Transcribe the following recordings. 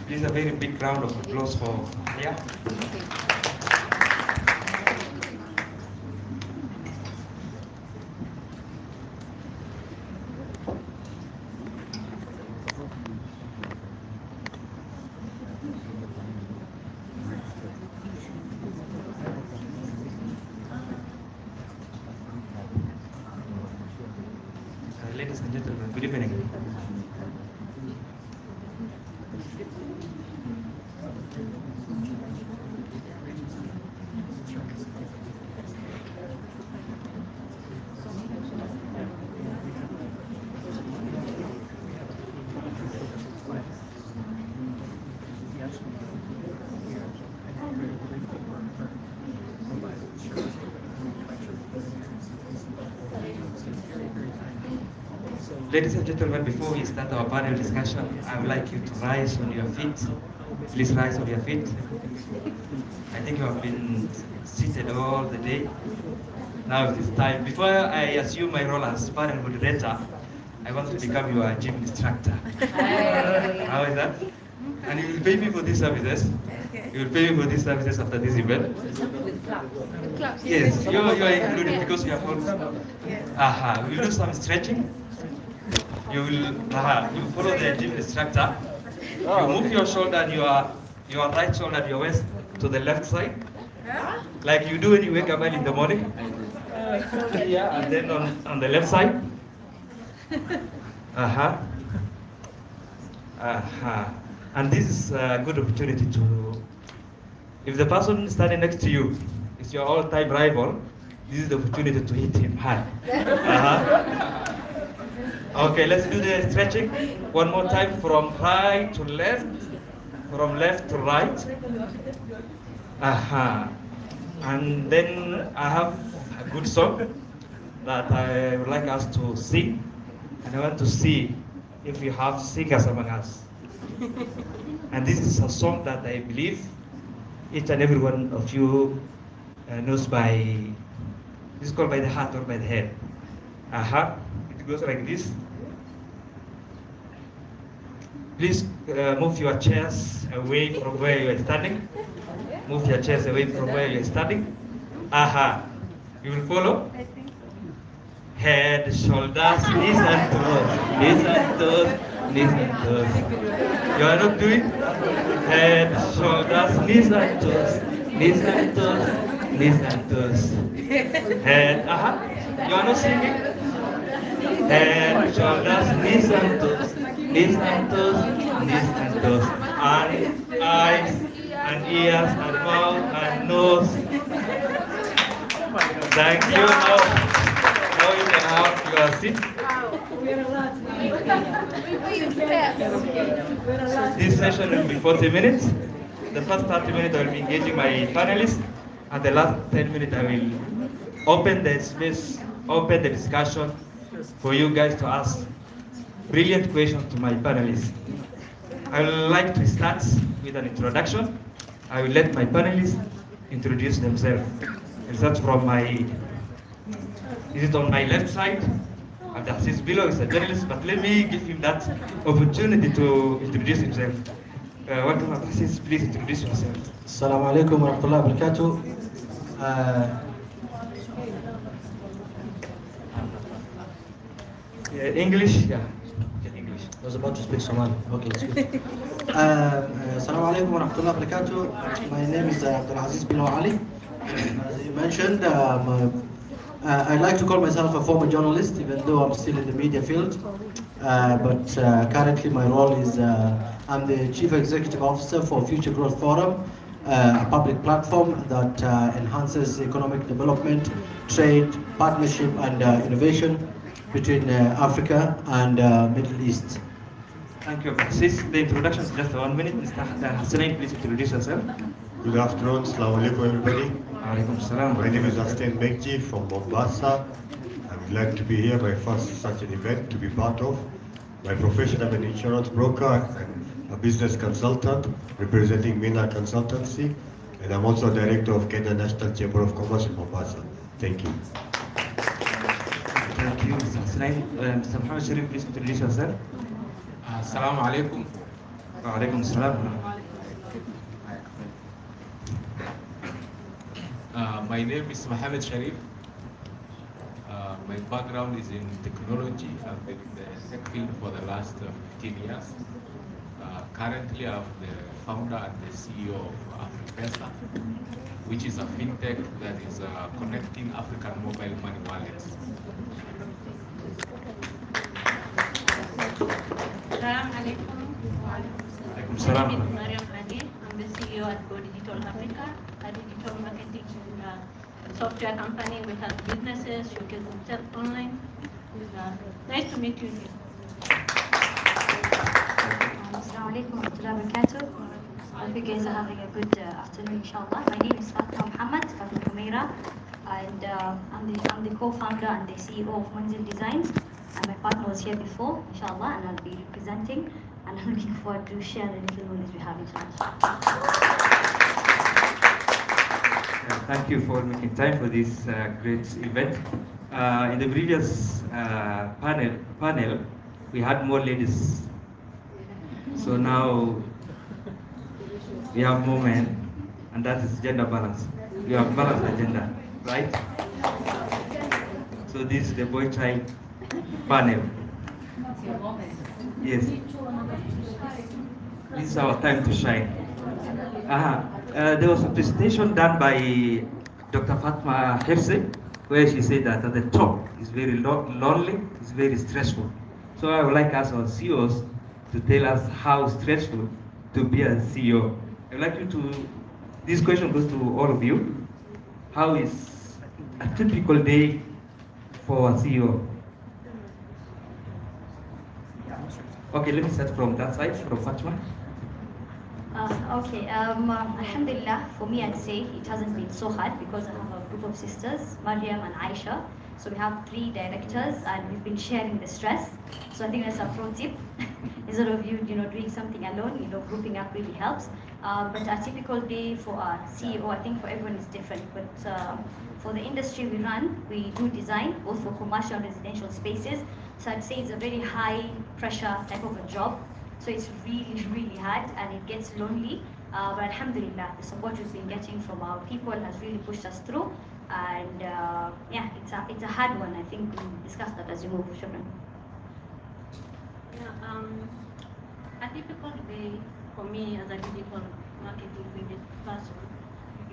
Please a very big round of applause for Aya. Ladies and gentlemen, good evening. Ladies and gentlemen, before we start our panel discussion, I would like you to rise on your feet. Please rise on your feet. I think you have been seated all the day. Now it is time. Before I assume my role as panel moderator, I want to become your gym instructor. How is that? And you will pay me for these services. You will pay me for these services after this event. Yes, you are included because you have also. We will do some stretching. You will you follow the gym instructor. You move your shoulder and your right shoulder and your waist to the left side, like you do when you wake up early in the morning. Yeah, and then on the left side. And this is a good opportunity to, if the person standing next to you is your all-time rival, this is the opportunity to hit him hard. Okay, let's do the stretching one more time from right to left, from left to right. And then I have a good song that I would like us to sing, and I want to see if we have singers among us. And this is a song that I believe each and every one of you knows by, this is called by the heart or by the head. It goes like this. Please move your chairs away from where you are standing. Move your chairs away from where you are standing. You will follow? Head, shoulders, knees and toes. Knees and toes, knees and toes. You are not doing? Head, shoulders, knees and toes. Knees and toes, knees and toes. Head, You are not singing? Head, shoulders, knees and toes. Knees and toes, knees and toes. And eyes, and ears, and mouth, and nose. Thank you. Now you can have your seat. This session will be 40 minutes. The first 30 minutes I will be engaging my panelists, and the last 10 minutes I will open the space, open the discussion for you guys to ask brilliant questions to my panelists. I would like to start with an introduction. I will let my panelists introduce themselves. I'll start from my, is it on my left side? Abdulaziz below is a journalist, but let me give him that opportunity to introduce himself. Welcome, Abdulaziz, please introduce yourself. Assalamu alaikum wa rahmatullahi wa barakatuh. English? Yeah. English. I was about to speak Somali. Okay, it's good. Assalamu alaikum wa rahmatullahi wa barakatuh. My name is Abdulaziz bin Ali. As you mentioned, I'd like to call myself a former journalist, even though I'm still in the media field. But currently my role is I'm the Chief Executive Officer for Future Growth Forum, a public platform that enhances economic development, trade, partnership, and innovation between Africa and Middle East. Thank you. Since the introduction is just 1 minute, Mr. Hassanin, please introduce yourself. Good afternoon, Assalamu alaikum everybody. Alaikum salam. My name is Astin Bekji from Mombasa. I'm glad to be here, my first such an event to be part of. My profession, I'm an insurance broker and a business consultant representing Mina Consultancy, and I'm also director of Kenya National Chamber of Commerce in Mombasa. Thank you. Thank you, Mr. Hassanin. Mr. Muhammad Sharif, please introduce yourself. Assalamu alaikum. Alaikum salam. My name is Mohammed Sharif. My background is in technology. I've been in the tech field for the last 15 years. Currently, I'm the founder and the CEO of Afripesa, which is a fintech that is connecting African mobile money wallets. Assalamu alaikum. Alaikum My salam. name is Mariam Ali. I'm the CEO at Go Digital Africa, a digital marketing software company. We help businesses showcase themselves online. Nice to meet you. Assalamu alaikum wa rahmatullahi wa barakatuh. Hope you guys are having a good afternoon, inshallah. My name is Fatima Muhammad, Fatima Humaira, and I'm the co-founder and the CEO of Manzil Designs. And my partner was here before, inshallah, and I'll be representing. And I'm looking forward to share the little knowledge we have, inshallah. Thank you for making time for this great event. In the previous panel, we had more ladies. So now we have more men, and that is gender balance. We have balanced the gender, right? So this is the boy child panel. Yes. This is our time to shine. There was a presentation done by Dr. Fatma Hefse, where she said that at the top is very lonely, it's very stressful. So I would like us, our C.E.Os, to tell us how stressful to be a CEO. I'd like you to, this question goes to all of you. How is a typical day for a CEO? Okay, let me start from that side, from Fatma. Alhamdulillah, for me I'd say it hasn't been so hard because I have a group of sisters, Mariam and Aisha. So we have 3 directors and we've been sharing the stress. So I think that's a pro tip. Instead of you doing something alone, grouping up really helps. But a typical day for a CEO, I think for everyone is different. But for the industry we run, we do design both for commercial and residential spaces. So I'd say it's a very high pressure type of a job. So it's really, really hard and it gets lonely. But alhamdulillah, the support we've been getting from our people has really pushed us through. And yeah, it's a hard one. I think we'll discuss that as we move. Shukran. Yeah, a typical day for me as a digital marketing person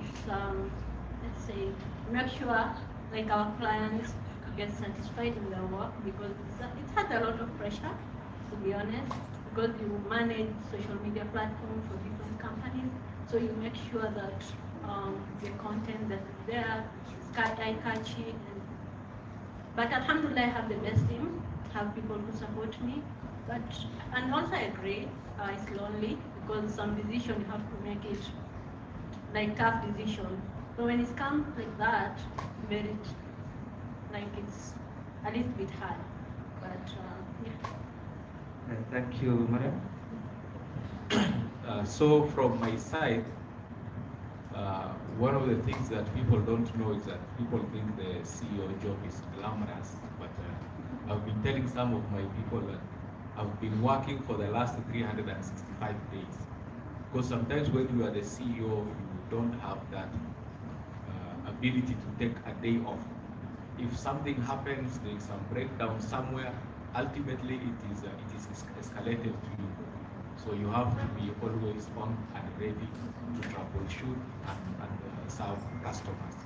is, let's say, make sure like our clients get satisfied in their work because it has a lot of pressure, to be honest, because you manage social media platforms for different companies, so you make sure that the content that is there is eye-catchy. But alhamdulillah, I have the best team, have people who support me. And also I agree, it's lonely because some decision you have to make it like tough decision. So when it comes like that, it's a little bit hard. But yeah. Thank you, Mariam. So from my side, one of the things that people don't know is that people think the CEO job is glamorous, but I've been telling some of my people that I've been working for the last 365 days. Because sometimes when you are the CEO, you don't have that ability to take a day off. If something happens, there is some breakdown somewhere, ultimately it is escalated to you. So you have to be always on and ready to troubleshoot and serve customers.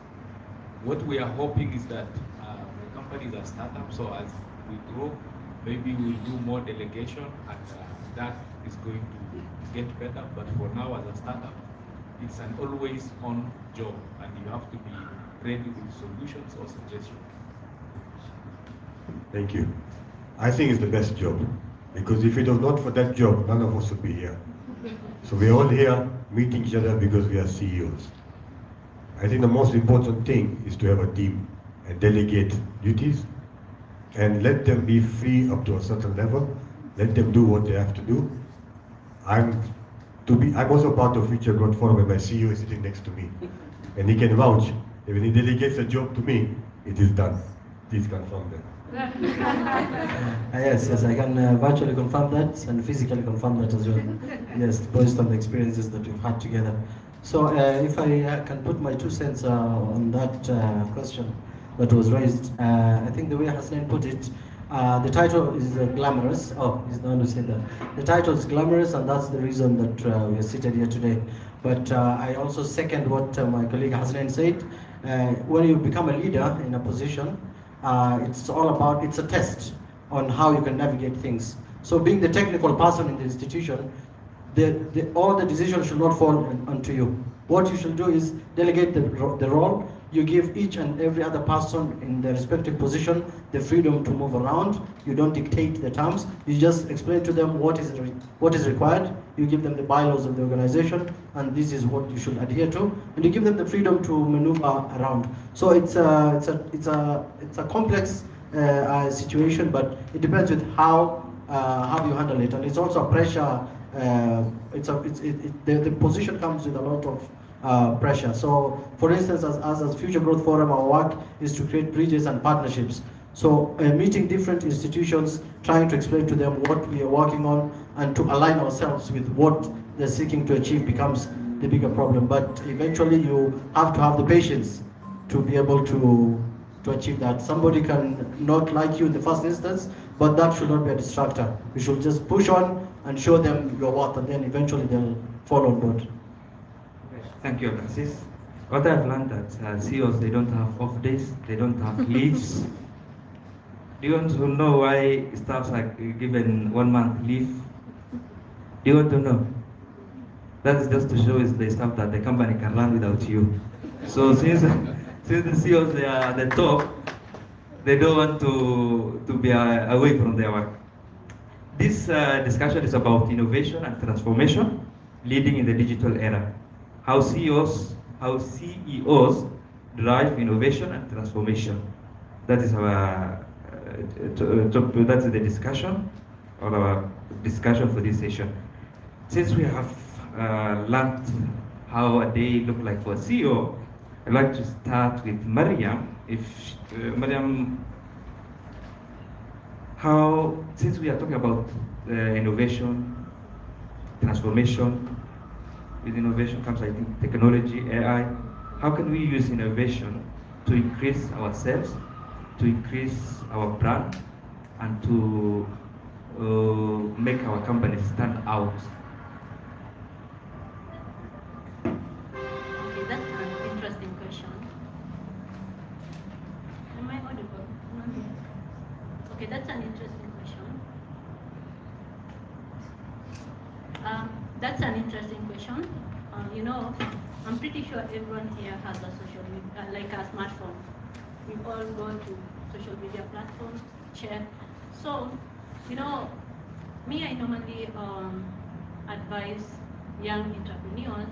What we are hoping is that the company is a startup, so as we grow, maybe we'll do more delegation and that is going to get better. But for now, as a startup, it's an always on job and you have to be ready with solutions or suggestions. Thank you. I think it's the best job because if it was not for that job, none of us would be here. So we're all here meeting each other because we are CEOs. I think the most important thing is to have a team and delegate duties and let them be free up to a certain level. Let them do what they have to do. I'm also part of Future Growth Forum and my CEO is sitting next to me. And he can vouch. When he delegates a job to me, it is done. Please confirm that. Yes, I can virtually confirm that and physically confirm that as well. Yes, based on the experiences that we've had together. So if I can put my 2 cents on that question that was raised, I think the way Hasnain put it, the title is glamorous. Oh, he's the one who said that. The title is glamorous, and that's the reason that we are seated here today. But I also second what my colleague Hasnain said. When you become a leader in a position, it's all about, it's a test on how you can navigate things. So being the technical person in the institution, all the decisions should not fall onto you. What you should do is delegate the role. You give each and every other person in their respective position the freedom to move around. You don't dictate the terms. You just explain to them what is required. You give them the bylaws of the organization, and this is what you should adhere to. And you give them the freedom to maneuver around. So it's a complex situation, but it depends with how you handle it, and it's also a pressure. The position comes with a lot of pressure. So, for instance, as Future Growth Forum, our work is to create bridges and partnerships. So, meeting different institutions, trying to explain to them what we are working on, and to align ourselves with what they're seeking to achieve becomes the bigger problem. But eventually, you have to have the patience to be able to achieve that. Somebody can not like you in the first instance, but that should not be a distractor. You should just push on and show them your worth, and then eventually they'll fall on board. Thank you, Francis. What I've learned that C.E.Os, they don't have off days, they don't have leaves. Do you want to know why staffs are given 1 month leave? Do you want to know? That is just to show the staff that the company can run without you. So since the C.E.Os, they are at the top, they don't want to be away from their work. This discussion is about innovation and transformation, leading in the digital era. How CEOs drive innovation and transformation. That is our that's the discussion, or our discussion for this session. Since we have learned how a day look like for a CEO, I'd like to start with Mariam. Mariam, since we are talking about innovation, transformation, with innovation comes, I think, technology, AI. How can we use innovation to increase our sales, to increase our brand, and to make our company stand out? Okay, that's an interesting question. Am I audible? Okay, that's an interesting question. That's an interesting question. I'm pretty sure everyone here has a social media, like a smartphone. We all go to social media platforms, check. So, me, I normally advise young entrepreneurs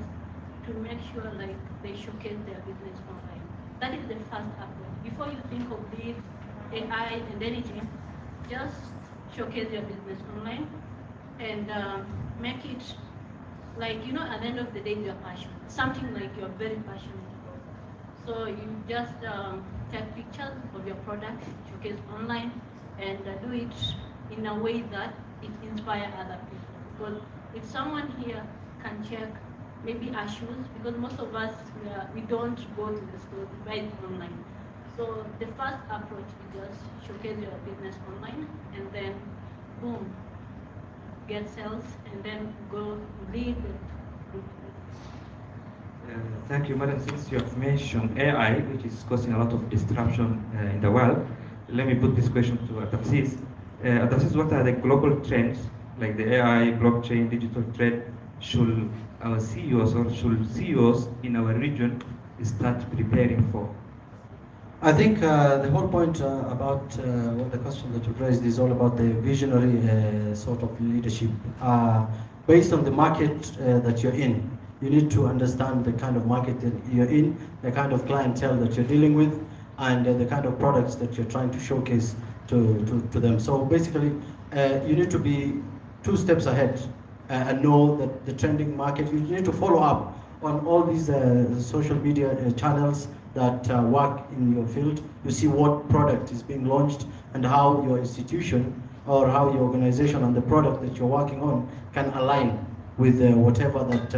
to make sure like they showcase their business online. That is the first approach. Before you think of this AI and anything, just showcase your business online and make it like, at the end of the day, your passion, something like you're very passionate about. So you just take pictures of your product, showcase online, and do it in a way that it inspires other people. Because if someone here can check maybe our shoes, because most of us, we don't go to the store to buy it online. So the first approach is just showcase your business online, and then boom, get sales, and then go lead it. Thank you, Madam. Since you have mentioned AI, which is causing a lot of disruption in the world, let me put this question to Atasis. Atasis, what are the global trends, like the AI, blockchain, digital trend, should our CEOs or should CEOs in our region start preparing for? I think the whole point about what the question that you've raised is all about the visionary sort of leadership. Based on the market that you're in, you need to understand the kind of market that you're in, the kind of clientele that you're dealing with, and the kind of products that you're trying to showcase to them. So basically, you need to be 2 steps ahead and know that the trending market, you need to follow up on all these social media channels that work in your field. You see what product is being launched and how your institution or how your organization and the product that you're working on can align with whatever that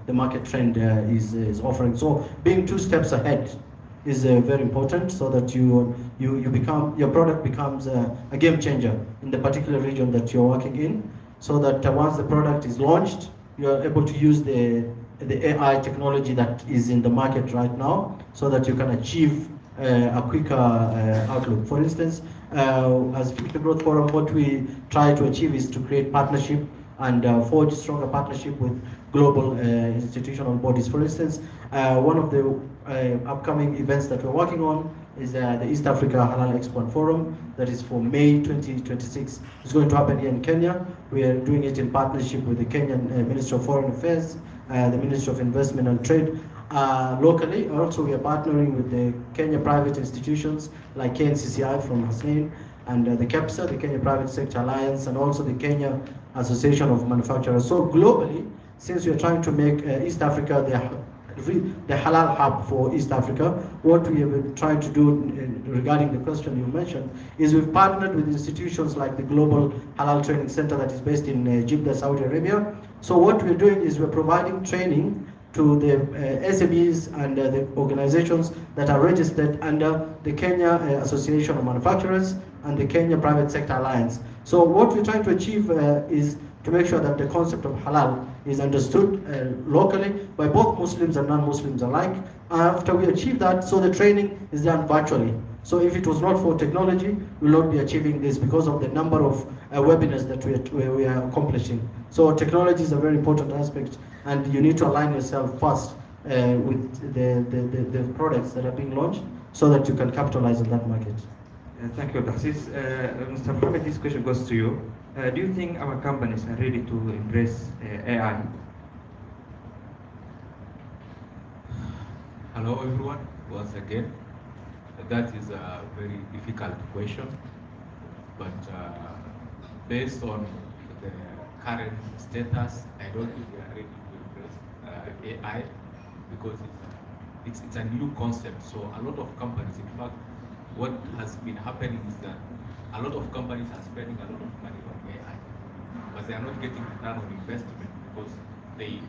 the market trend is offering. So being 2 steps ahead is very important, so that you become, your product becomes a game changer in the particular region that you're working in, so that once the product is launched, you are able to use the AI technology that is in the market right now, so that you can achieve a quicker outlook. For instance, as Future Growth Forum, what we try to achieve is to create partnership and forge stronger partnership with global institutional bodies. For instance, one of the upcoming events that we're working on is the East Africa Halal Expo and Forum, that is for May 2026. It's going to happen here in Kenya. We are doing it in partnership with the Kenyan Ministry of Foreign Affairs, the Ministry of Investment and Trade. Locally, also we are partnering with the Kenya private institutions like KNCCI from Hussein, and the KEPSA, the Kenya Private Sector Alliance, and also the Kenya Association of Manufacturers. So globally, since we are trying to make East Africa the halal hub for East Africa, what we have been trying to do regarding the question you mentioned is we've partnered with institutions like the Global Halal Training Center that is based in Jeddah, Saudi Arabia. So what we're doing is we're providing training to the SMEs and the organizations that are registered under the Kenya Association of Manufacturers and the Kenya Private Sector Alliance. So what we're trying to achieve is to make sure that the concept of halal is understood locally by both Muslims and non-Muslims alike. After we achieve that, so the training is done virtually. So if it was not for technology, we will not be achieving this because of the number of webinars that we are accomplishing. So technology is a very important aspect, and you need to align yourself first with the products that are being launched so that you can capitalize on that market. Thank you, Abdulaziz. Mr. Mohammed, this question goes to you. Do you think our companies are ready to embrace AI? Hello everyone, once again. That is a very difficult question, but based on the current status, I don't think we are ready to embrace AI because it's a new concept. So a lot of companies, in fact, what has been happening is that a lot of companies are spending a lot of money on AI, but they are not getting return on investment because they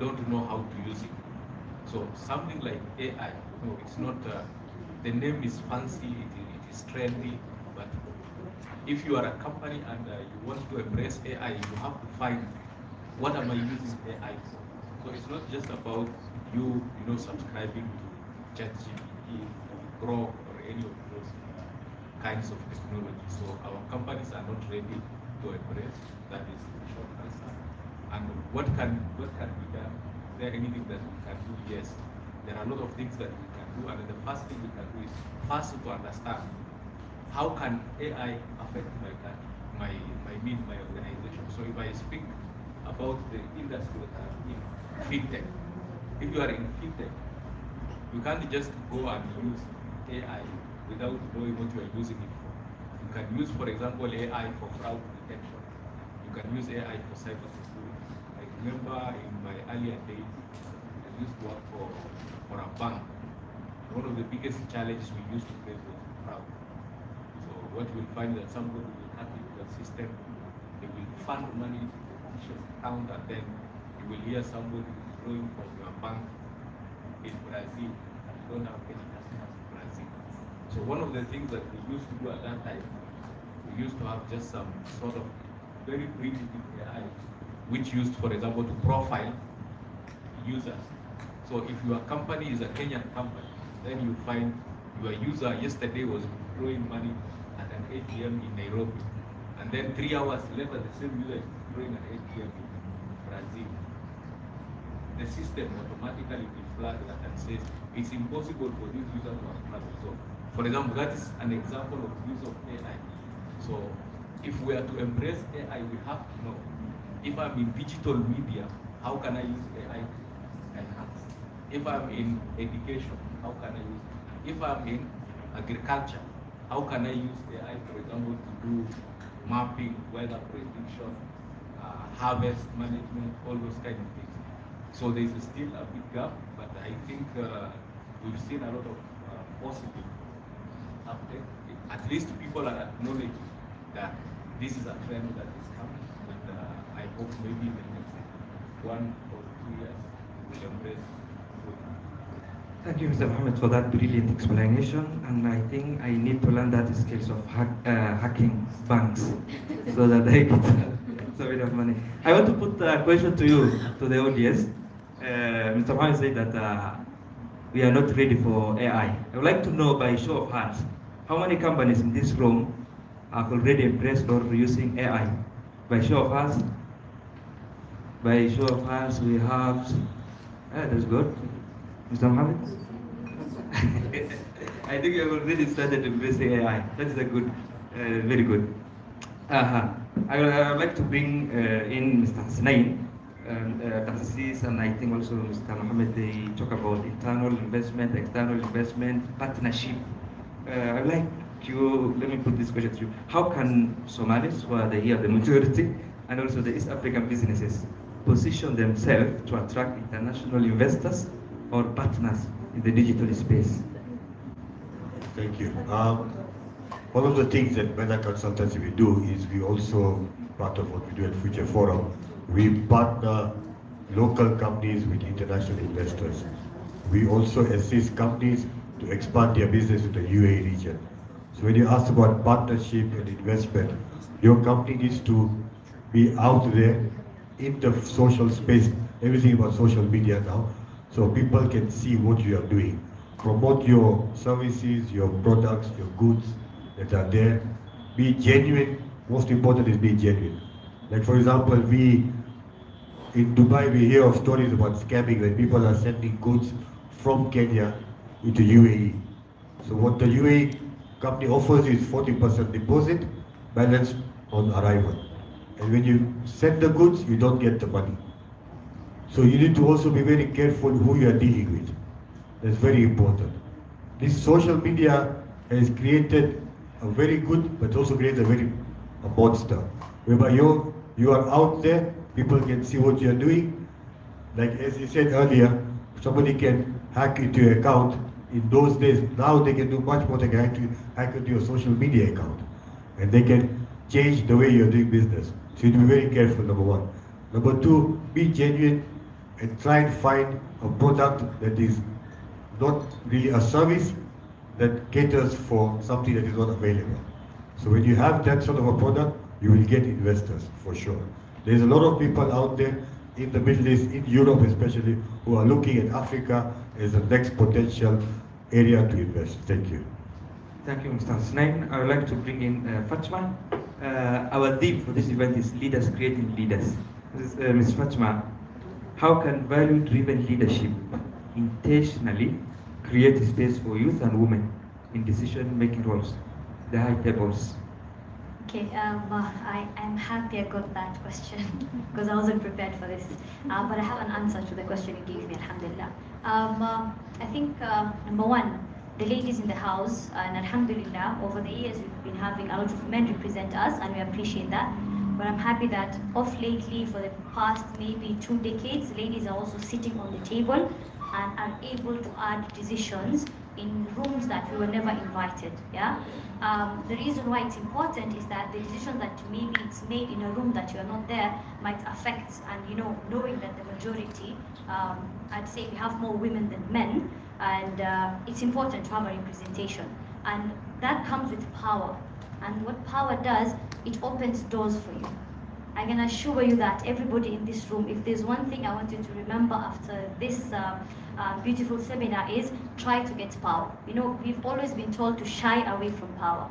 don't know how to use it. So something like AI, it's not, the name is fancy, it is trendy, but if you are a company and you want to embrace AI, you have to find what am I using AI for. So it's not just about you subscribing to ChatGPT, Grok, or any of those kinds of technology. So our companies are not ready to embrace. That is the short answer. And what can be done? Is there anything that we can do? Yes. There are a lot of things that we can do, and the first thing we can do is first to understand how can AI affect my organization. So if I speak about the industry that I'm in, fintech. If you are in fintech, you can't just go and use AI without knowing what you are using it for. You can use, for example, AI for fraud detection. You can use AI for cybersecurity. I remember in my earlier days, I used to work for a bank. One of the biggest challenges we used to face was fraud. So what you'll find is that somebody will hack into the system, they will fund money into the fictitious account, and then you will hear somebody withdrawing from your bank in Brazil, and you don't have any customers in Brazil. So one of the things that we used to do at that time, we used to have just some sort of very primitive AI, which used, for example, to profile users. So if your company is a Kenyan company, then you find your user yesterday was withdrawing money at an ATM in Nairobi, and then 3 hours later, the same user is withdrawing at an ATM in Brazil. The system automatically flags that and says it's impossible for this user to have traveled. So, for example, that is an example of use of AI. So, if we are to embrace AI, we have to know if I'm in digital media, how can I use AI to enhance? If I'm in education, how can I use it? If I'm in agriculture, how can I use AI, for example, to do mapping, weather prediction, harvest management, all those kind of things. So there's still a big gap, but I think we've seen a lot of positive uptake. At least people are acknowledging that this is a trend that is coming, and I hope maybe in the next 1 or 2 years we'll embrace it. Thank you, Mr. Mohammed, for that brilliant explanation. And I think I need to learn that skills of hacking banks so that I get some bit of money. I want to put a question to you, to the audience. Mr. Mohammed said that we are not ready for AI. I would like to know by show of hands, how many companies in this room have already embraced or using AI? By show of hands? By show of hands, we have, that's good. Mr. Mohammed? I think you have already started embracing AI. That is a good, very good. I would like to bring in Mr. Hasnain, Dr. Sis, and I think also Mr. Mohammed, they talk about internal investment, external investment, partnership. I would like you, let me put this question to you. How can Somalis, who are here, the majority, and also the East African businesses, position themselves to attract international investors or partners in the digital space? Thank you. One of the things that Meta Consultancy we do is we also, part of what we do at Future Forum, we partner local companies with international investors. We also assist companies to expand their business in the UAE region. So when you ask about partnership and investment, your company needs to be out there in the social space, everything about social media now, so people can see what you are doing. Promote your services, your products, your goods that are there. Be genuine. Most important is be genuine. Like for example, in Dubai, we hear of stories about scamming when people are sending goods from Kenya into UAE. So what the UAE company offers is 40% deposit, balance on arrival. And when you send the goods, you don't get the money. So you need to also be very careful who you are dealing with. That's very important. This social media has created a very good, but also created a monster. Whereby you are out there, people can see what you are doing. Like as you said earlier, somebody can hack into your account. In those days, now they can do much more. They can hack into your social media account. And they can change the way you're doing business. So you need to be very careful, number one. Number two, be genuine and try and find a product that is not really a service that caters for something that is not available. So when you have that sort of a product, you will get investors for sure. There's a lot of people out there in the Middle East, in Europe especially, who are looking at Africa as the next potential area to invest. Thank you. Thank you, Mr. Hasnain. I would like to bring in Fatma. Our theme for this event is Leaders Creating Leaders. Ms. Fatma, how can value-driven leadership intentionally create a space for youth and women in decision-making roles, the high tables? Okay, I'm happy I got that question because I wasn't prepared for this. But I have an answer to the question you gave me, alhamdulillah. I think, number one, the ladies in the house, and alhamdulillah, over the years we've been having a lot of men represent us, and we appreciate that. But I'm happy that of lately, for the past maybe 2 decades, ladies are also sitting on the table and are able to add decisions in rooms that we were never invited. Yeah. The reason why it's important is that the decision that maybe it's made in a room that you are not there might affect, and knowing that the majority, I'd say we have more women than men, and it's important to have a representation, and that comes with power. And what power does, it opens doors for you. I can assure you that everybody in this room, if there's one thing I want you to remember after this beautiful seminar, is try to get power. We've always been told to shy away from power,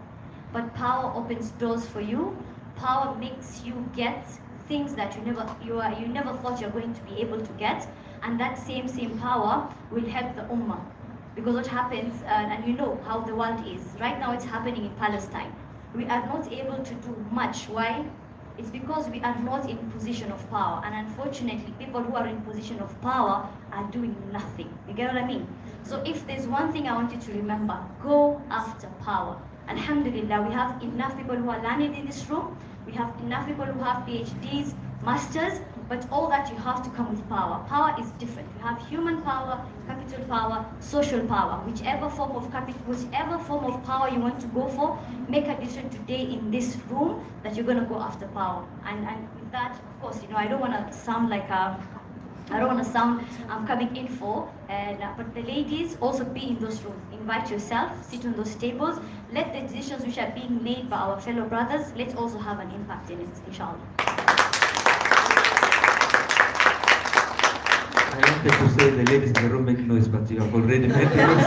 but power opens doors for you. Power makes you get things that you never thought you're going to be able to get, and that same power will help the ummah. Because what happens, and you know how the world is right now, it's happening in Palestine. We are not able to do much. Why? It's because we are not in position of power, and unfortunately people who are in position of power are doing nothing. You get what I mean? So if there's one thing I want you to remember, go after power. Alhamdulillah, we have enough people who are learned in this room. We have enough people who have PhDs, masters, but all that you have to come with power. Power is different. You have human power, capital power, social power. Whichever form of power you want to go for, make a decision today in this room that you're going to go after power. And with that, of course, I don't want to sound like I'm coming in for, but the ladies also be in those rooms. Invite yourself, sit on those tables. Let the decisions which are being made by our fellow brothers, let's also have an impact in it, inshallah. I wanted to say the ladies in the room make noise, but you have already made noise.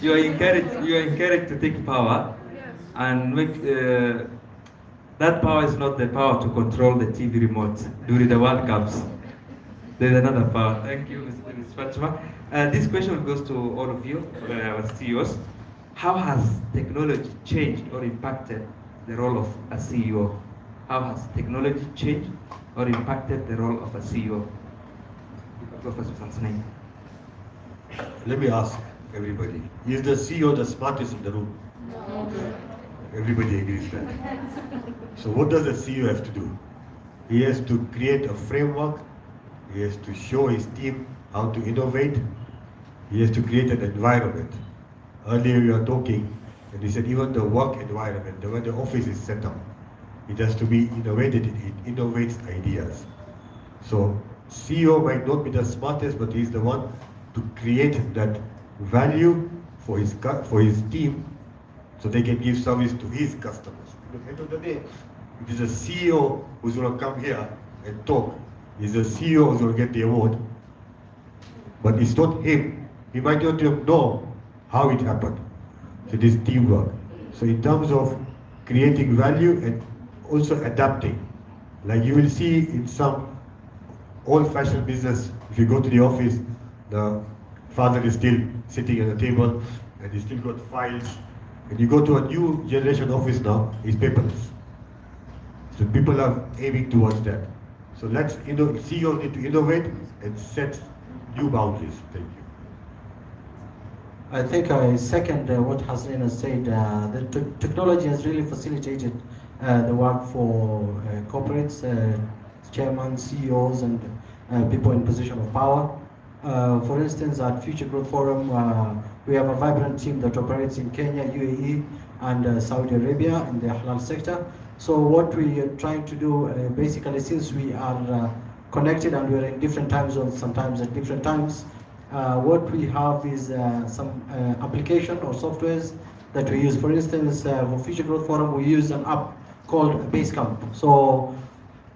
You are encouraged to take power and make. That power is not the power to control the TV remote during the World Cups. There's another power. Thank you, Ms. Fatima. This question goes to all of you, our C.E.Os. How has technology changed or impacted the role of a C.E.O.? How has technology changed or impacted the role of a C.E.O.? Professor Fansnay. Let me ask everybody, is the CEO the smartest in the room? No. Everybody agrees that. So what does the CEO have to do? He has to create a framework. He has to show his team how to innovate. He has to create an environment. Earlier we were talking, and he said even the work environment, the way the office is set up, it has to be innovated. It innovates ideas. So CEO might not be the smartest, but he's the one to create that value for his team, so they can give service to his customers. At the end of the day, it is the CEO who's going to come here and talk. It's the CEO who's going to get the award. But it's not him. He might not even know how it happened. So it is teamwork. So in terms of creating value and also adapting, like you will see in some old-fashioned business, if you go to the office, the father is still sitting at the table and he's still got files. And you go to a new generation office now, it's paperless. So people are aiming towards that. So let's CEOs need to innovate and set new boundaries. Thank you. I think I second what Hasnain has said. The technology has really facilitated the work for corporates, chairmen, CEOs, and people in position of power. For instance, at Future Growth Forum, we have a vibrant team that operates in Kenya, UAE, and Saudi Arabia in the halal sector. So what we are trying to do, basically, since we are connected and we're in different time zones, sometimes at different times, what we have is some application or softwares that we use. For instance, for Future Growth Forum, we use an app called Basecamp. So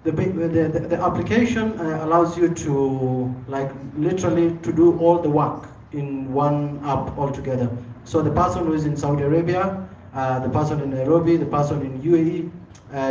the application allows you to literally to do all the work in one app altogether. So the person who is in Saudi Arabia, the person in Nairobi, the person in UAE,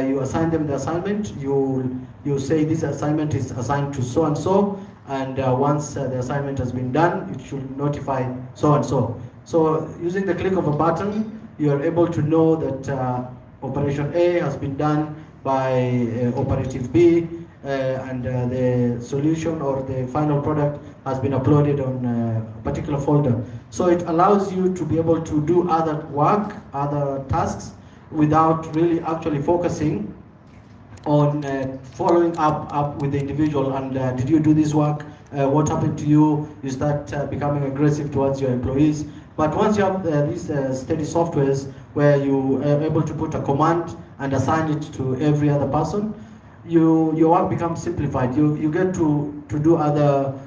you assign them the assignment. You say this assignment is assigned to so and so, and once the assignment has been done, it should notify so and so. So using the click of a button, you are able to know that operation A has been done by operative B, and the solution or the final product has been uploaded on a particular folder. So it allows you to be able to do other work, other tasks, without really actually focusing on following up with the individual and did you do this work, what happened to you, you start becoming aggressive towards your employees. But once you have these steady softwares where you are able to put a command and assign it to every other person, your work becomes simplified. You get to do other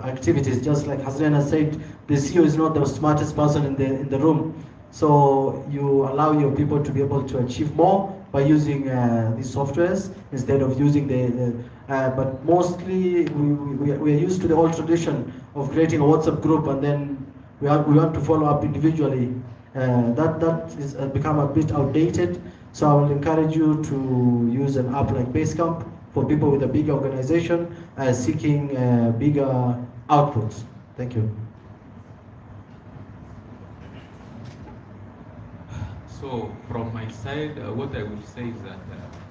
activities. Just like Hasnain has said, the CEO is not the smartest person in the room. So you allow your people to be able to achieve more by using these softwares instead of using but mostly we are used to the old tradition of creating a WhatsApp group and then we want to follow up individually. That is become a bit outdated. So I will encourage you to use an app like Basecamp for people with a big organization seeking bigger outputs. Thank you. So from my side, what I would say is that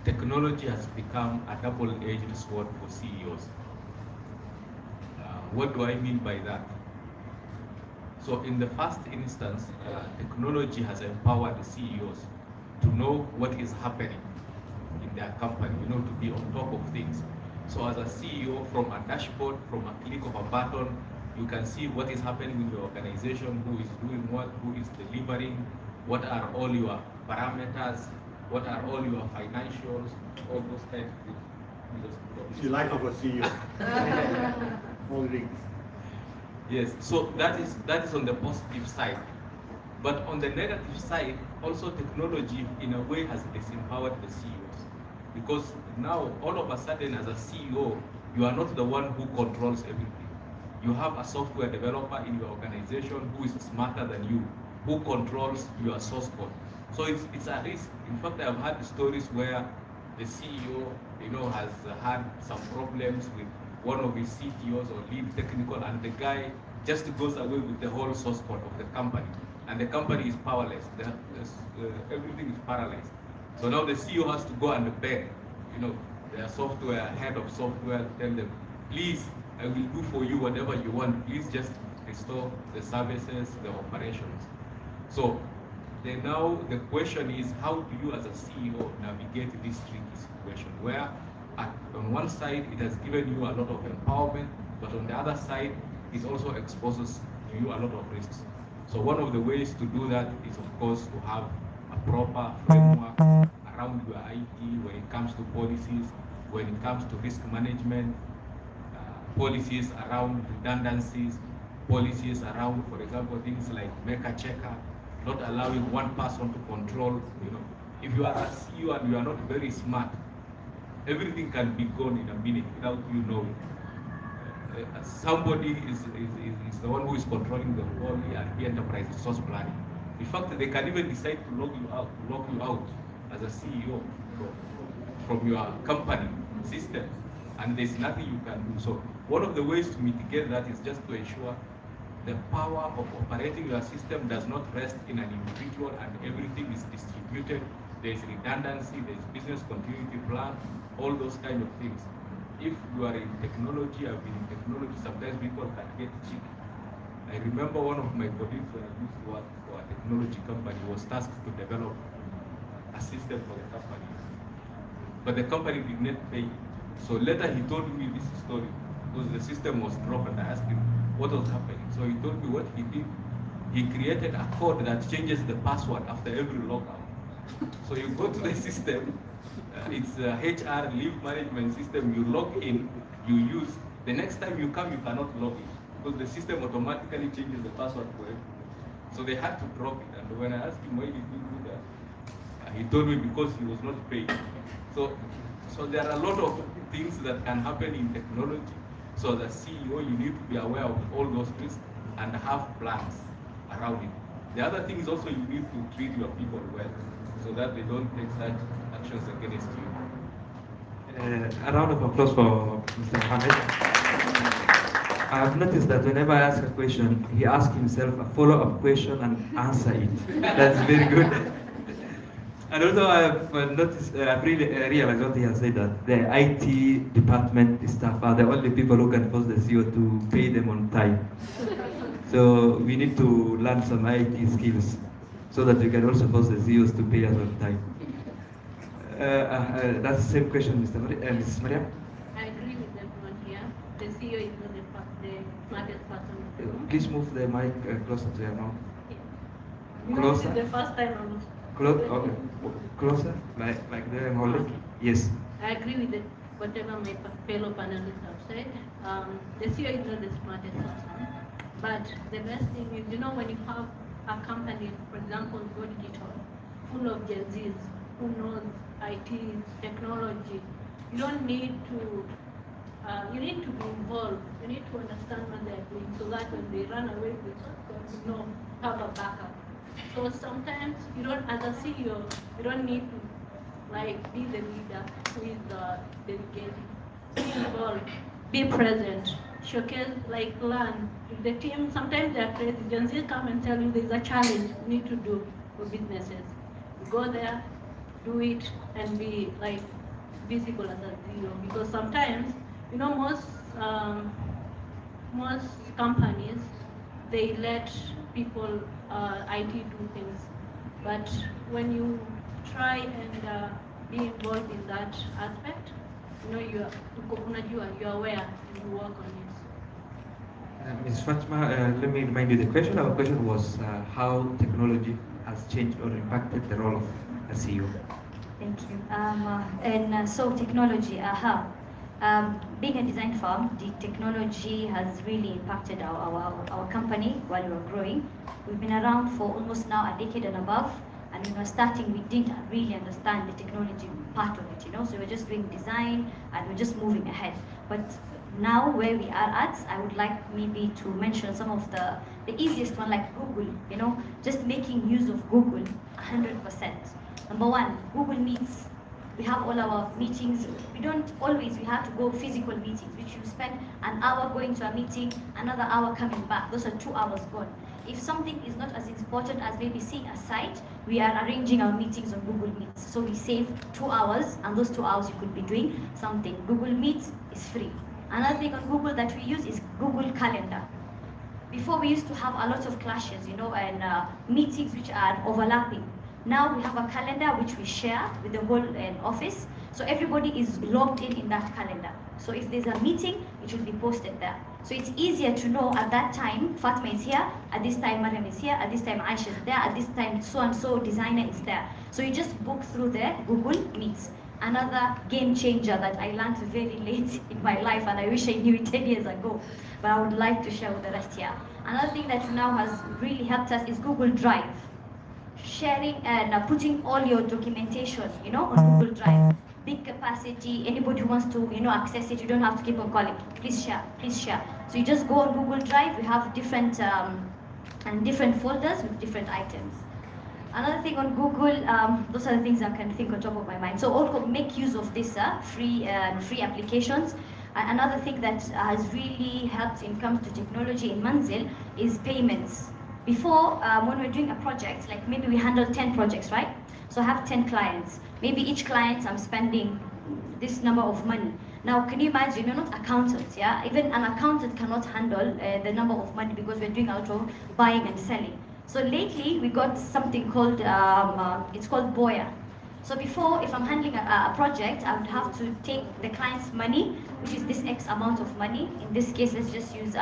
technology has become a double-edged sword for CEOs. What do I mean by that? So in the first instance, technology has empowered the CEOs to know what is happening in their company, to be on top of things. So as a CEO, from a dashboard, from a click of a button, you can see what is happening with your organization, who is doing what, who is delivering, what are all your parameters, what are all your financials, all those kinds of things. It's the life of a CEO. All rings. Yes, so that is on the positive side. But on the negative side, also technology in a way has disempowered the CEOs. Because now all of a sudden as a CEO, you are not the one who controls everything. You have a software developer in your organization who is smarter than you, who controls your source code. So it's a risk. In fact, I've had stories where the CEO, has had some problems with one of his CTOs or lead technical, and the guy just goes away with the whole source code of the company, and the company is powerless. Everything is paralyzed. So now the CEO has to go and beg, their software head of software, tell them, please, I will do for you whatever you want. Please just restore the services, the operations. So now the question is, how do you as a CEO navigate this tricky situation where on one side it has given you a lot of empowerment, but on the other side it also exposes to you a lot of risks. So one of the ways to do that is, of course, to have a proper framework around your IT when it comes to policies, when it comes to risk management, policies around redundancies, policies around, for example, things like make a checker, not allowing one person to control. If you are a CEO and you are not very smart, everything can be gone in a minute without you knowing. Somebody is the one who is controlling the whole ERP enterprise resource planning. In fact, they can even decide to lock you out as a CEO from your company system, and there's nothing you can do. So one of the ways to mitigate that is just to ensure the power of operating your system does not rest in an individual and everything is distributed. There's redundancy, there's business continuity plan, all those kind of things. If you are in technology, I've been in technology, sometimes people can get cheeky. I remember one of my colleagues when I used to work for a technology company was tasked to develop a system for the company. But the company did not pay. So later he told me this story because the system was dropped, and I asked him what was happening. So he told me what he did. He created a code that changes the password after every logout. So you go to the system, it's a HR leave management system, you log in, you use. The next time you come, you cannot log in because the system automatically changes the password for everything. So they had to drop it. And when I asked him why did he do that, he told me because he was not paid. So there are a lot of things that can happen in technology. So as a CEO, you need to be aware of all those risks and have plans around it. The other thing is also you need to treat your people well so that they don't take such actions against you. A round of applause for Mr. Mohammed. I've noticed that whenever I ask a question, he asks himself a follow-up question and answer it. That's very good. And also I've noticed, I've really realized what he has said, that the IT department staff are the only people who can force the CEO to pay them on time. So we need to learn some IT skills so that we can also force the CEOs to pay us on time. That's the same question, Mrs. Maria. I agree with everyone here. The CEO is not the smartest person in the room. Please move the mic closer to your mouth. You know, this is the first time I'm Okay. Closer, like there I'm holding. Okay. Yes. I agree with whatever my fellow panelists have said. The CEO is not the smartest person, but the best thing is, when you have a company, for example, Go Digital, full of Gen Zs who knows IT, technology, you don't need to, you need to be involved. You need to understand what they're doing so that when they run away with something, have a backup. So sometimes you don't, as a CEO, you don't need to be the leader who is delegating. Be involved, be present, showcase, learn. If the team, sometimes they're crazy. Gen Z come and tell you there's a challenge you need to do for businesses. You go there, do it, and be visible as a CEO. Because sometimes, most companies, they let people IT do things, but when you try and be involved in that aspect. You know, you are aware and you work on it. Ms. Fatima, let me remind you the question. Our question was how technology has changed or impacted the role of a CEO. Thank you. So technology, being a design firm, the technology has really impacted our company while we were growing. We've been around for almost now a decade and above, and when we were starting, we didn't really understand the technology part of it, you know, so we were just doing design and we're just moving ahead. But now where we are at, I would like maybe to mention some of the easiest one, like Google, you know, just making use of Google 100%. Number one, Google Meets. We have all our meetings. We have to go physical meetings, which you spend an hour going to a meeting, another hour coming back. Those are 2 hours gone. If something is not as important as maybe seeing a site, we are arranging our meetings on Google Meets. So we save 2 hours, and those 2 hours you could be doing something. Google Meets is free. Another thing on Google that we use is Google Calendar. Before we used to have a lot of clashes, you know, and meetings which are overlapping. Now we have a calendar which we share with the whole office, so everybody is logged in that calendar. So if there's a meeting, it should be posted there. So it's easier to know at that time, Fatma is here, at this time Mariam is here, at this time Aisha is there, at this time so-and-so designer is there. So you just book through there, Google Meets. Another game changer that I learned very late in my life, and I wish I knew it 10 years ago, but I would like to share with the rest here. Another thing that now has really helped us is Google Drive. Sharing and putting all your documentation, you know, on Google Drive. Big capacity, anybody who wants to, you know, access it, you don't have to keep on calling. Please share, please share. So you just go on Google Drive, we have different folders with different items. Another thing on Google, those are the things I can think on top of my mind. So also make use of this free applications. Another thing that has really helped in comes to technology in Manzil is payments. Before, when we're doing a project, like maybe we handle 10 projects, right? So I have 10 clients. Maybe each client I'm spending this number of money. Now, can you imagine, you're not accountants, yeah? Even an accountant cannot handle the number of money because we're doing out of buying and selling. So lately, we got something called, it's called Boya. So before, if I'm handling a project, I would have to take the client's money, which is this X amount of money. In this case, let's just use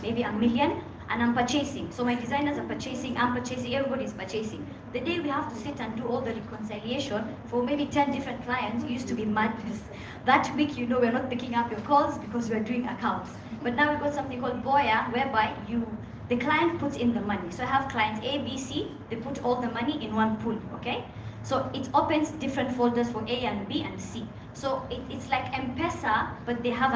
maybe $1 million. And I'm purchasing. So my designers are purchasing, I'm purchasing, everybody's purchasing. The day we have to sit and do all the reconciliation for maybe 10 different clients, it used to be madness. That week, you know, we're not picking up your calls because we're doing accounts. But now we've got something called Boya, whereby the client puts in the money. So I have clients A, B, C, they put all the money in one pool, okay? So it opens different folders for A and B and C. So it's like M-Pesa, but they have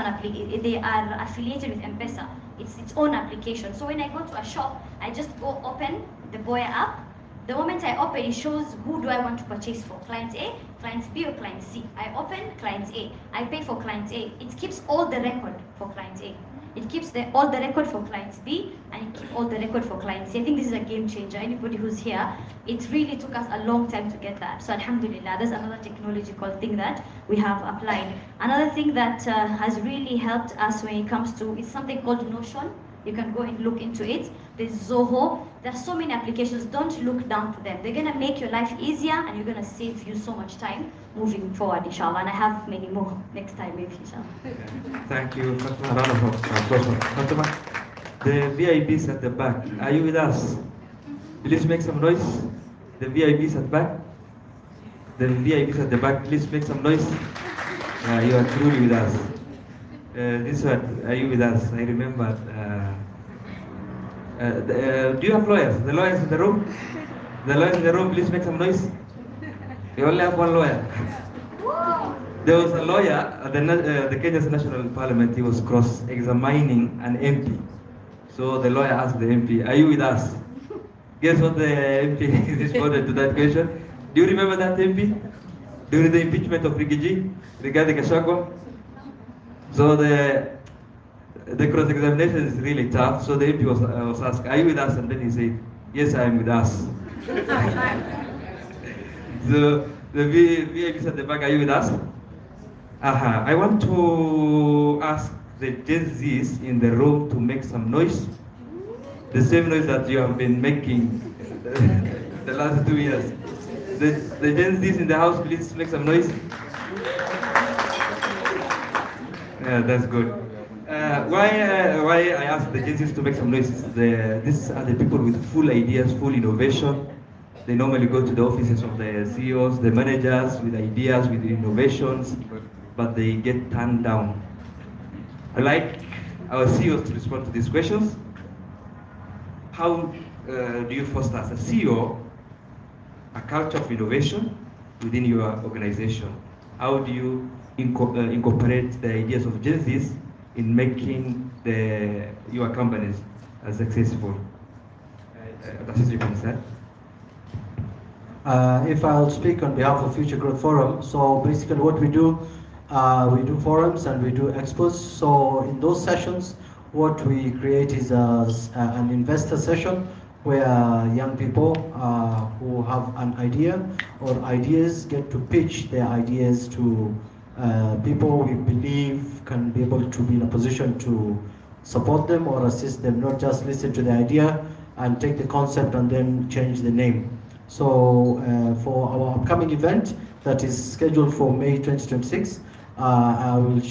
they are affiliated with M-Pesa. It's its own application. So when I go to a shop, I just go open the Boya app. The moment I open, it shows who do I want to purchase for, clients A, clients B, or clients C. I open clients A. I pay for clients A. It keeps all the record for clients A. It keeps all the record for clients B, and it keeps all the record for clients C. I think this is a game changer. Anybody who's here, it really took us a long time to get that. So alhamdulillah, there's another technological thing that we have applied. Another thing that has really helped us when it comes to, it's something called Notion. You can go and look into it. There's Zoho. There's so many applications. Don't look down to them. They're going to make your life easier, and you're going to save you so much time moving forward, inshallah. And I have many more next time, maybe, inshallah. Thank you, Fatima. Round of applause. Fatima, the VIPs at the back, are you with us? Please make some noise. The VIPs at the back. The VIPs at the back, please make some noise. You are truly with us. This one, are you with us? I remember. Do you have lawyers? The lawyers in the room? The lawyers in the room, please make some noise. We only have one lawyer. There was a lawyer at the Kenya's National Parliament. He was cross-examining an MP. So the lawyer asked the MP, "Are you with us?" Guess what the MP responded to that question? Do you remember that MP? During the impeachment of Rigiji, regarding gachagua? So the cross-examination is really tough. So the MP was asked, "Are you with us?" And then he said, "Yes, I am with us." So the VIPs at the back, are you with us? I want to ask the Gen Zs in the room to make some noise. The same noise that you have been making the last 2 years. The Gen Zs in the house, please make some noise. Yeah, that's good. Why I asked the Gen Zs to make some noise is these are the people with full ideas, full innovation. They normally go to the offices of the C.E.Os, the managers with ideas, with innovations, but they get turned down. I like our C.E.Os to respond to these questions. How do you foster as a C.E.O. a culture of innovation within your organization? How do you incorporate the ideas of Gen Zs in making your companies successful? That is your answer. If I'll speak on behalf of Future Growth Forum, so basically what we do forums and we do expos. So in those sessions, what we create is an investor session where young people who have an idea or ideas get to pitch their ideas to people we believe can be able to be in a position to support them or assist them, not just listen to the idea and take the concept and then change the name. So for our upcoming event that is scheduled for May 2026, I'm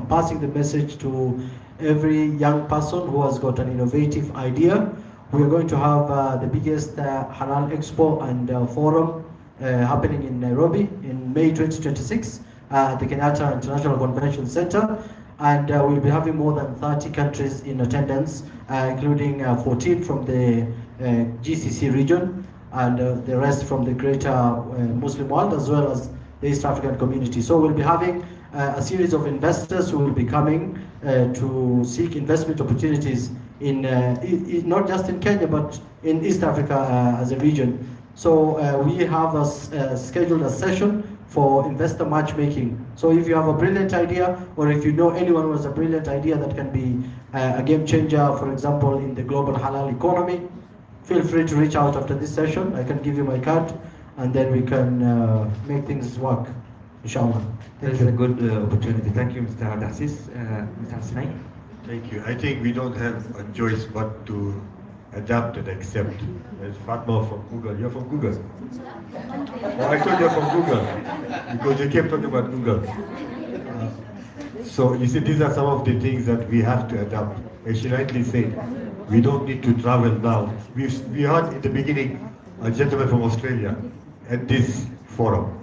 passing the message to every young person who has got an innovative idea. We are going to have the biggest Halal Expo and Forum happening in Nairobi in May 2026 at the Kenyatta International Convention Center. And we'll be having more than 30 countries in attendance, including 14 from the GCC region and the rest from the greater Muslim world, as well as the East African community. So we'll be having a series of investors who will be coming to seek investment opportunities in not just in Kenya, but in East Africa as a region. So we have scheduled a session for investor matchmaking. So if you have a brilliant idea, or if you know anyone who has a brilliant idea that can be a game changer, for example, in the global halal economy, feel free to reach out after this session. I can give you my card, and then we can make things work, inshallah. That's a good opportunity. Thank you, Mr. Abdasis. Mr. Hasnain? Thank you. I think we don't have a choice but to adapt and accept. There's Fatma from Google. You're from Google? Oh, I thought you're from Google because you kept talking about Google. So you see, these are some of the things that we have to adapt. As she rightly said, we don't need to travel now. We had in the beginning a gentleman from Australia at this forum.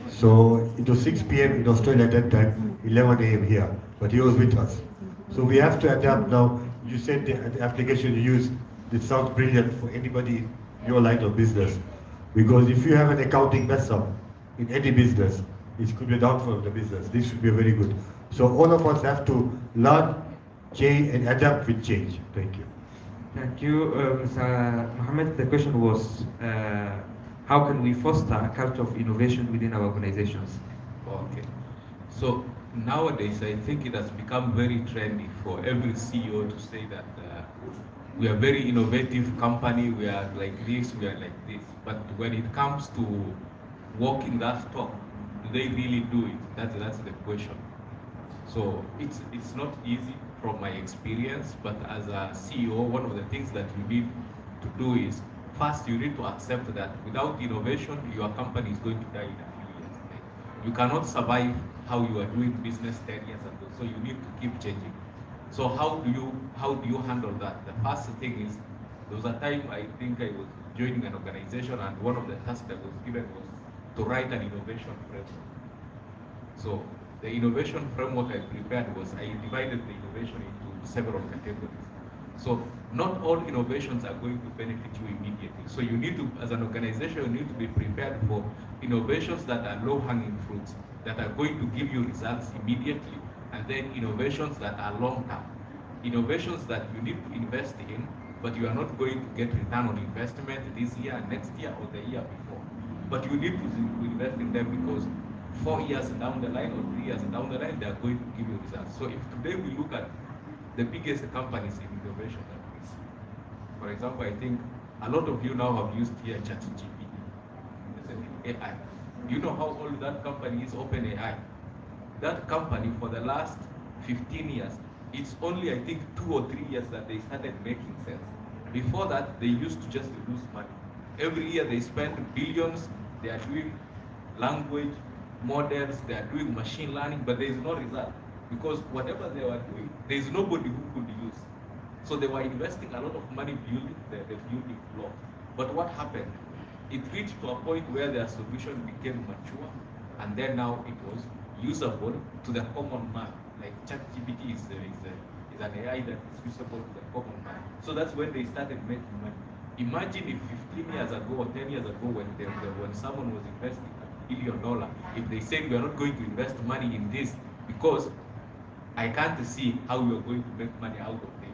So it was 6 p.m. in Australia at that time, 11 a.m. here, but he was with us. So we have to adapt now. You said the application you use, it sounds brilliant for anybody in your line of business. Because if you have an accounting mess up in any business, it could be a downfall of the business. This should be very good. So all of us have to learn, change, and adapt with change. Thank you. Thank you, Mr. Mohammed. The question was, how can we foster a culture of innovation within our organizations? Okay. So nowadays, I think it has become very trendy for every CEO to say that we are a very innovative company, we are like this, we are like this. But when it comes to walking that talk, do they really do it? That's the question. So it's not easy from my experience, but as a CEO, one of the things that you need to do is, first you need to accept that without innovation, your company is going to die in a few years. You cannot survive how you are doing business 10 years ago, so you need to keep changing. So how do you handle that? The first thing is, there was a time I think I was joining an organization, and one of the tasks that was given was to write an innovation framework. So the innovation framework I prepared was, I divided the innovation into several categories. So not all innovations are going to benefit you immediately. So you need to, as an organization, you need to be prepared for innovations that are low-hanging fruits, that are going to give you results immediately, and then innovations that are long-term. Innovations that you need to invest in, but you are not going to get return on investment this year, next year, or the year before. But you need to invest in them because 4 years down the line or 3 years down the line, they are going to give you results. So if today we look at the biggest companies in innovation that we see, for example, I think a lot of you now have used here ChatGPT, AI. Do you know how old that company is, OpenAI? That company, for the last 15 years, it's only, I think, 2 or 3 years that they started making sense. Before that, they used to just lose money. Every year they spend billions, they are doing language models, they are doing machine learning, but there is no result. Because whatever they were doing, there is nobody who could use. So they were investing a lot of money building the building block. But what happened? It reached to a point where their solution became mature, and then now it was usable to the common man. Like ChatGPT is an AI that is usable to the common man. So that's when they started making money. Imagine if 15 years ago or 10 years ago when someone was investing $1 billion, if they said we are not going to invest money in this because I can't see how we are going to make money out of this.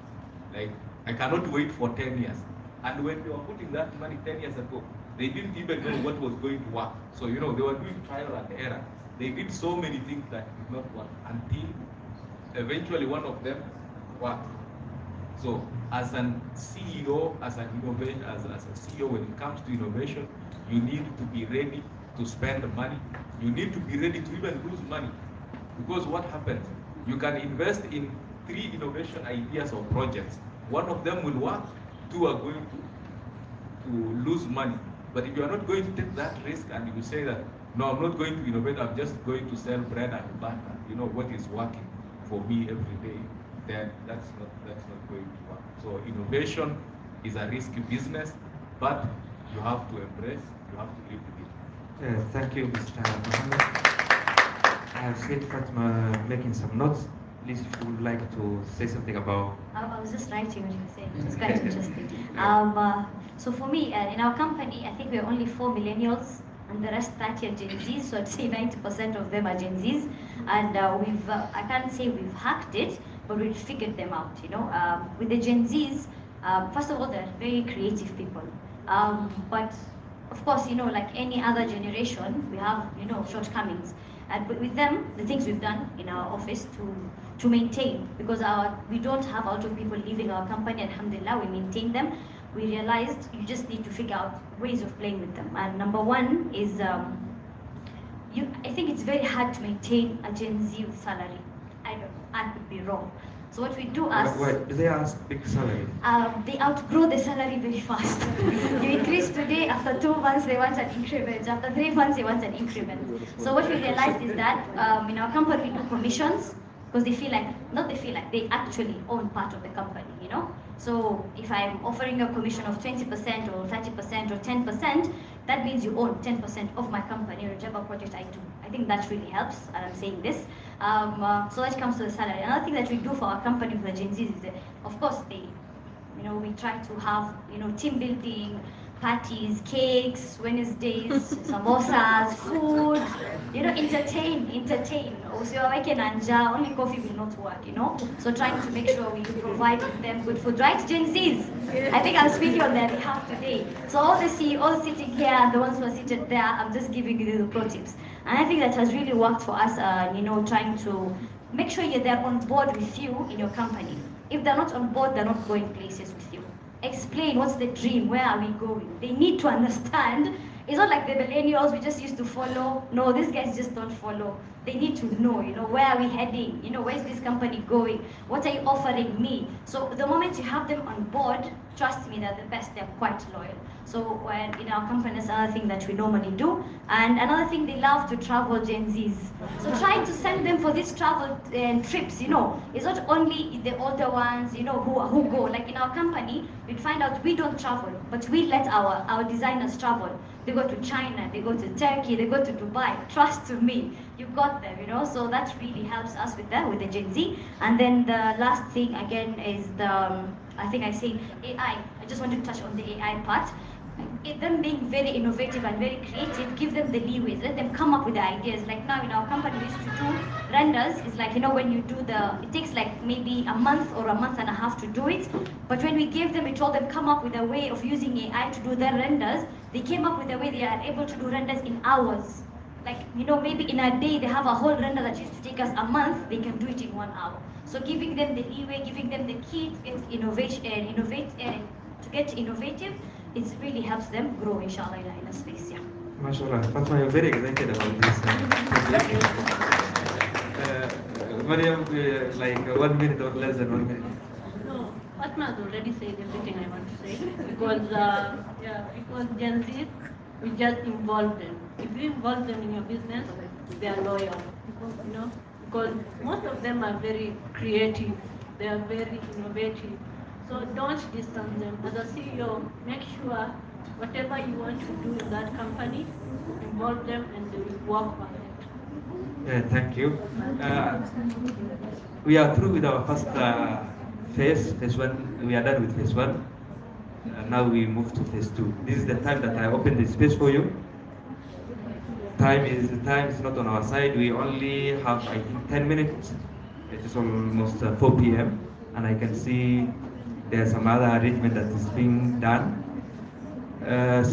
Like, I cannot wait for 10 years. And when they were putting that money 10 years ago, they didn't even know what was going to work. So, they were doing trial and error. They did so many things that did not work until eventually one of them worked. So, as an CEO, as an innovation, as a CEO, when it comes to innovation, you need to be ready to spend money. You need to be ready to even lose money. Because what happens? You can invest in 3 innovation ideas or projects. One of them will work, 2 are going to lose money. But if you are not going to take that risk and you say that, no, I'm not going to innovate, I'm just going to sell bread and butter, what is working for me every day, then that's not going to work. So innovation is a risky business, but you have to embrace, you have to live with it. Thank you, Mr. Mohammed. I have seen Fatima making some notes. Please, if you would like to say something about... I was just writing what you were saying. It's quite interesting. So for me, in our company, I think we're only 4 millennials, and the rest 30 are Gen Zs. So I'd say 90% of them are Gen Zs. And I can't say we've hacked it, but we've figured them out. With the Gen Zs, first of all, they're very creative people. But of course, like any other generation, we have shortcomings. But with them, the things we've done in our office to maintain, because we don't have a lot of people leaving our company, alhamdulillah, we maintain them. We realized you just need to figure out ways of playing with them. And number one is, I think it's very hard to maintain a Gen Z with salary. I don't know, I could be wrong. So what we do as... Wait, do they ask big salary? They outgrow the salary very fast. You increase today, after 2 months they want an increment, after 3 months they want an increment. So what we realized is that in our company we do commissions, because they actually own part of the company, So if I'm offering a commission of 20% or 30% or 10%, that means you own 10% of my company or whichever project I do. I think that really helps, and I'm saying this. So that comes to the salary. Another thing that we do for our company, for the Gen Zs, is that, of course, we try to have, team building, parties, cakes, Wednesdays, samosas, food, entertain. Only coffee will not work, So trying to make sure we provide them good food, right, Gen Zs? I think I'm speaking on their behalf today. So all the CEOs sitting here and the ones who are seated there, I'm just giving you the pro tips. And I think that has really worked for us, trying to make sure they're on board with you in your company. If they're not on board, they're not going places with you. Explain what's the dream, where are we going? They need to understand. It's not like the millennials we just used to follow. No, these guys just don't follow. They need to know, where are we heading? Where is this company going? What are you offering me? So the moment you have them on board, trust me, they're the best. They're quite loyal. So when in our company, that's another thing that we normally do. And another thing, they love to travel, Gen Zs. So trying to send them for these travel trips, it's not only the older ones, who go. Like in our company, we'd find out we don't travel, but we let our designers travel. They go to China, they go to Turkey, they go to Dubai. Trust me, you got them, So that really helps us with the Gen Z. And then the last thing again is I think I say AI. I just want to touch on the AI part. Them being very innovative and very creative, give them the leeway, let them come up with the ideas. Like now in our company, we used to do renders. It's like, when you do it takes like maybe a month or a month and a half to do it. But when we told them come up with a way of using AI to do their renders, they came up with a way they are able to do renders in hours. Like, maybe in a day they have a whole render that used to take us a month, they can do it in 1 hour. So giving them the leeway, giving them the key to get innovative, it really helps them grow, inshallah, in a space, yeah. MashaAllah. Fatima, you're very excited about this. Mariam, like 1 minute or less than 1 minute. No, what Fatma has already said everything I want to say because because Gen Z, we just involve them. If you involve them in your business, they are loyal. You know, because most of them are very creative, they are very innovative. So don't distance them. As a CEO, make sure whatever you want to do in that company, involve them and they will work on it. Thank you. We are through with our first phase one. We are done with phase one. Now we move to phase two. This is the time that I open the space for you. Time is not on our side. We only have, I think, 10 minutes. It is almost 4 p.m. and I can see there's some other arrangement that is being done. If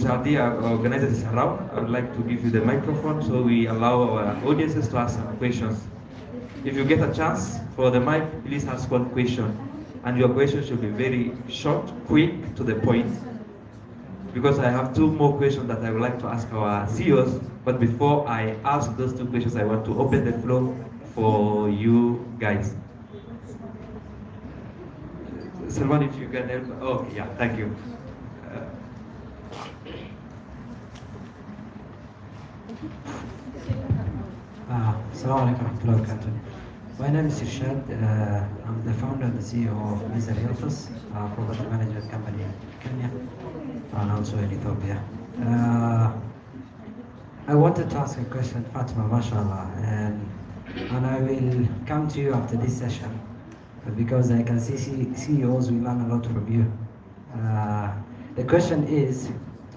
Sadia organizers is around, I would like to give you the microphone so we allow our audiences to ask some questions. If you get a chance for the mic, please ask one question. And your question should be very short, quick, to the point. Because I have two more questions that I would like to ask our CEOs. But before I ask those two questions, I want to open the floor for you guys. Salman, if you can help. Oh, yeah, thank you. Assalamu alaikum warahmatullahi wabarakatuh. My name is Irshad. I'm the founder and the CEO of Visign, a property management company in Kenya and also in Ethiopia. I wanted to ask a question, Fatima, mashallah, and I will come to you after this session because I can see CEOs will learn a lot from you. The question is,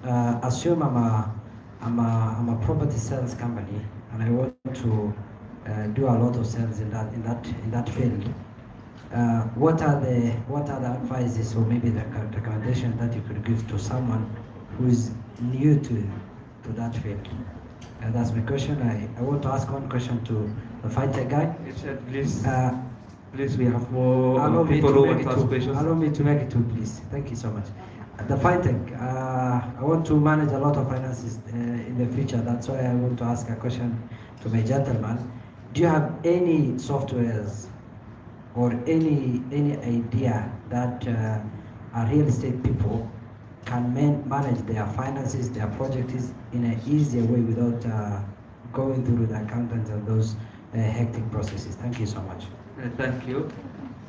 assume I'm a property sales company and I want to do a lot of sales in that field. What are the advices or maybe the recommendation that you could give to someone who is new to that field? That's my question. I want to ask one question to the fighter guy. Richard, please, we have more people who want to ask questions. Allow me to make it two, please. Thank you so much. The fighting, I want to manage a lot of finances in the future. That's why I want to ask a question to my gentleman. Do you have any softwares or any idea that real estate people can manage their finances, their projects in an easier way without going through the accountants and those hectic processes? Thank you so much. Thank you.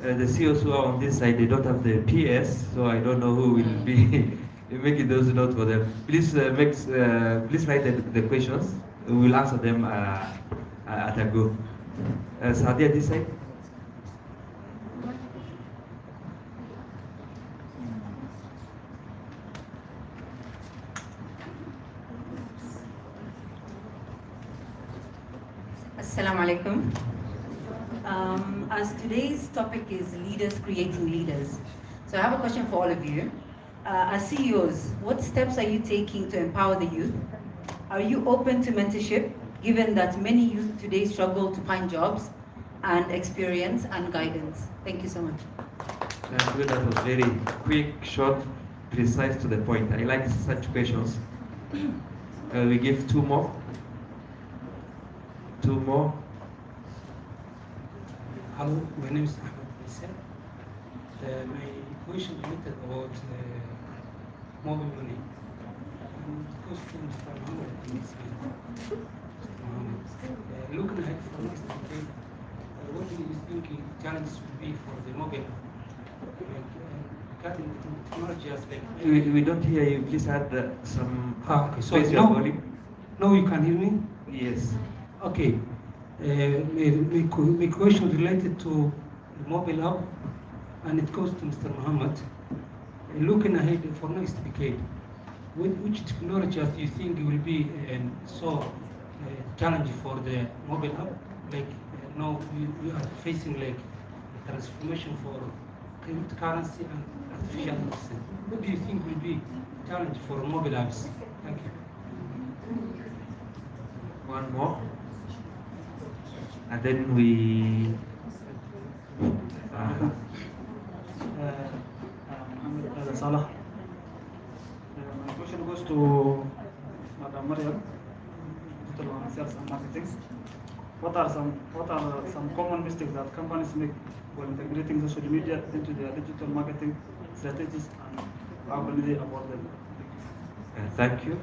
The CEOs who are on this side, they don't have the PS, so I don't know who will be making those notes for them. Please please write the questions. We will answer them at a go. Sadia, this side. Assalamu alaikum. As today's topic is leaders creating leaders, so I have a question for all of you. As CEOs, what steps are you taking to empower the youth? Are you open to mentorship, given that many youth today struggle to find jobs and experience and guidance? Thank you so much. Thank you. That was very quick, short, precise, to the point. I like such questions. We give two more. Two more. Hello, my name is Ahmed Nisa. My question related about mobile money. Because to Mr. Mohammed in this field, Mr. Mohammed, looking ahead for next decade, what do you think challenges will be for the mobile? Regarding technology aspect. We don't hear you. Please add some. Okay, so space your volume. now you can hear me? Yes. Okay. My question related to the mobile app, and it goes to Mr. Mohammed. Looking ahead for next decade, which technologies do you think will be so challenging for the mobile app? Like now we are facing like a transformation for cryptocurrency and artificial intelligence. What do you think will be challenge for mobile apps? Thank you. One more. And then we. I'm Salah. My question goes to Madam Mariam, Digital Sales and Marketing. what are some common mistakes that companies make when integrating social media into their digital marketing strategies, and how can they avoid them? Thank you.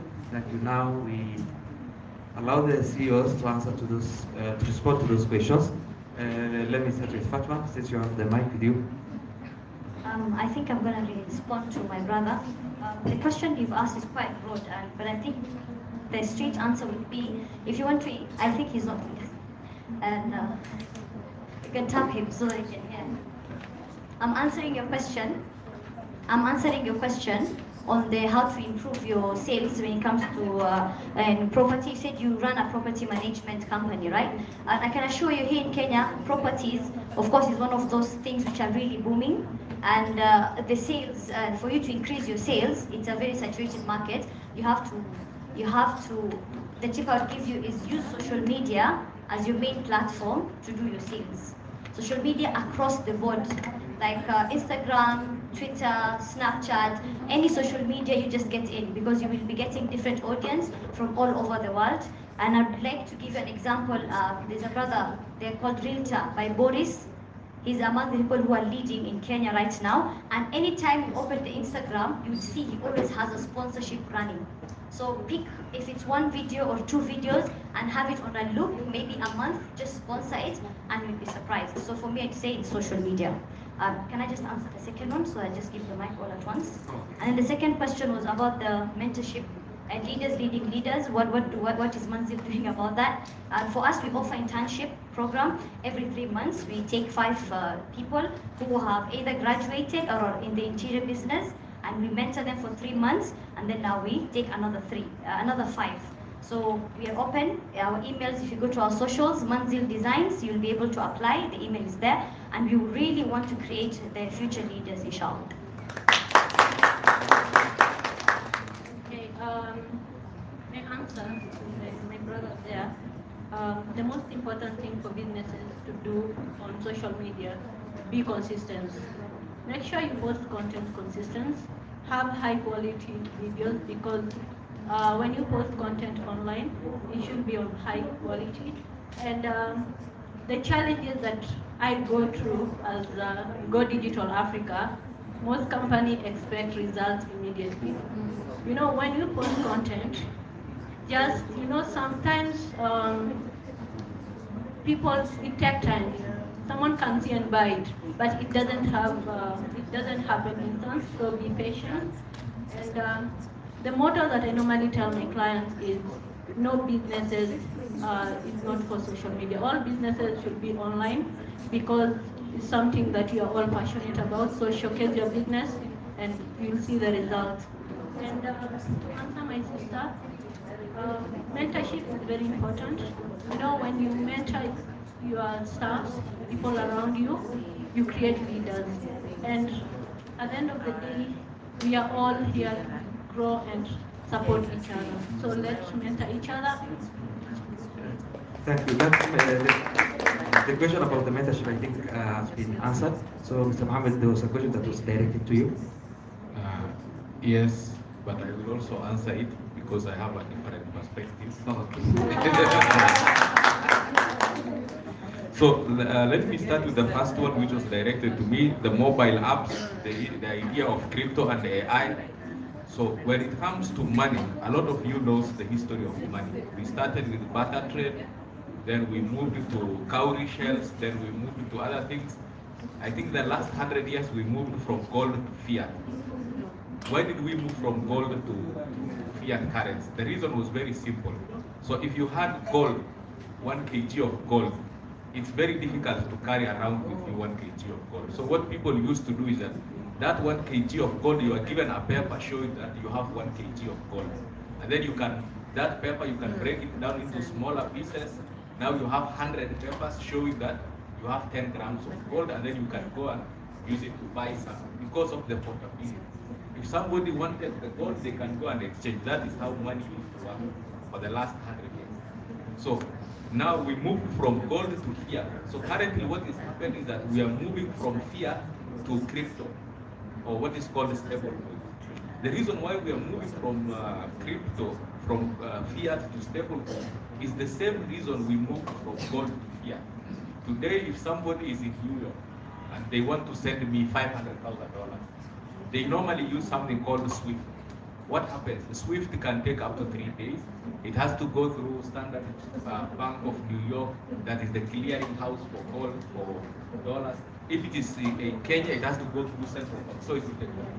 Now we allow the C.E.Os to answer to those, to respond to those questions. Let me start with Fatma, since you have the mic with you. I think I'm going to respond to my brother. The question you've asked is quite broad, but I think the straight answer would be, if you want to, I think he's not here. And you can tap him so that he can hear. I'm answering your question on the how to improve your sales when it comes to property. You said you run a property management company, right? And I can assure you here in Kenya, properties, of course, is one of those things which are really booming. And the sales, for you to increase your sales, it's a very saturated market. You have to, the tip I would give you is use social media as your main platform to do your sales. Social media across the board, like Instagram, Twitter, Snapchat, any social media you just get in, because you will be getting different audience from all over the world. And I'd like to give an example. There's a brother, they're called Realtor by Boris. He's among the people who are leading in Kenya right now. And anytime you open the Instagram, you will see he always has a sponsorship running. So pick, if it's one video or two videos, and have it on a loop, maybe a month, just sponsor it, and you'll be surprised. So for me, I'd say it's social media. Can I just answer the second one? So I just give the mic all at once. And then the second question was about the mentorship and leaders leading leaders. What is Manzil doing about that? For us, we offer internship program every 3 months. We take 5 people who have either graduated or are in the interior business, and we mentor them for 3 months, and then now we take another 5. So we are open. Our emails, if you go to our socials, Manzil Designs, you'll be able to apply. The email is there, and we really want to create the future leaders, inshallah. Okay, my answer, my brother there, the most important thing for businesses to do on social media, be consistent. Make sure you post content consistent, have high quality videos, because when you post content online, it should be of high quality. And the challenges that I go through as Go Digital Africa, most companies expect results immediately. You know, when you post content, just, you know, sometimes it takes time. Someone can see and buy it, but it doesn't happen instant, so be patient. And the motto that I normally tell my clients is, no businesses is not for social media. All businesses should be online, because it's something that you are all passionate about. So showcase your business and you'll see the results. And to answer my sister, mentorship is very important. You know, when you mentor your staff, people around you, you create leaders. And at the end of the day, we are all here to grow and support each other. So let's mentor each other. Thank you. The question about the mentorship, I think, has been answered. So, Mr. Mohammed, there was a question that was directed to you. Yes, but I will also answer it because I have a different perspective. So let me start with the first one, which was directed to me, the mobile apps, the idea of crypto and AI. So when it comes to money, a lot of you knows the history of money. We started with barter trade, then we moved to cowrie shells, then we moved to other things. I think the last 100 years we moved from gold to fiat. Why did we move from gold to fiat currency? The reason was very simple. So if you had gold, 1 kg of gold, it's very difficult to carry around with you 1 kg of gold. So what people used to do is that 1 kg of gold, you are given a paper showing that you have 1 kg of gold. And then that paper, you can break it down into smaller pieces. Now you have 100 papers showing that you have 10 grams of gold, and then you can go and use it to buy something because of the portability. If somebody wanted the gold, they can go and exchange. That is how money used to work for the last 100 years. So now we moved from gold to fiat. So currently what is happening is that we are moving from fiat to crypto, or what is called stable coin. The reason why we are moving from crypto from fiat to stablecoin is the same reason we moved from gold to fiat. Today, if somebody is in New York and they want to send me $500,000, they normally use something called SWIFT. What happens? The SWIFT can take up to 3 days. It has to go through Standard Bank of New York, that is the clearing house for gold, for dollars. If it is in Kenya, it has to go through Central Bank.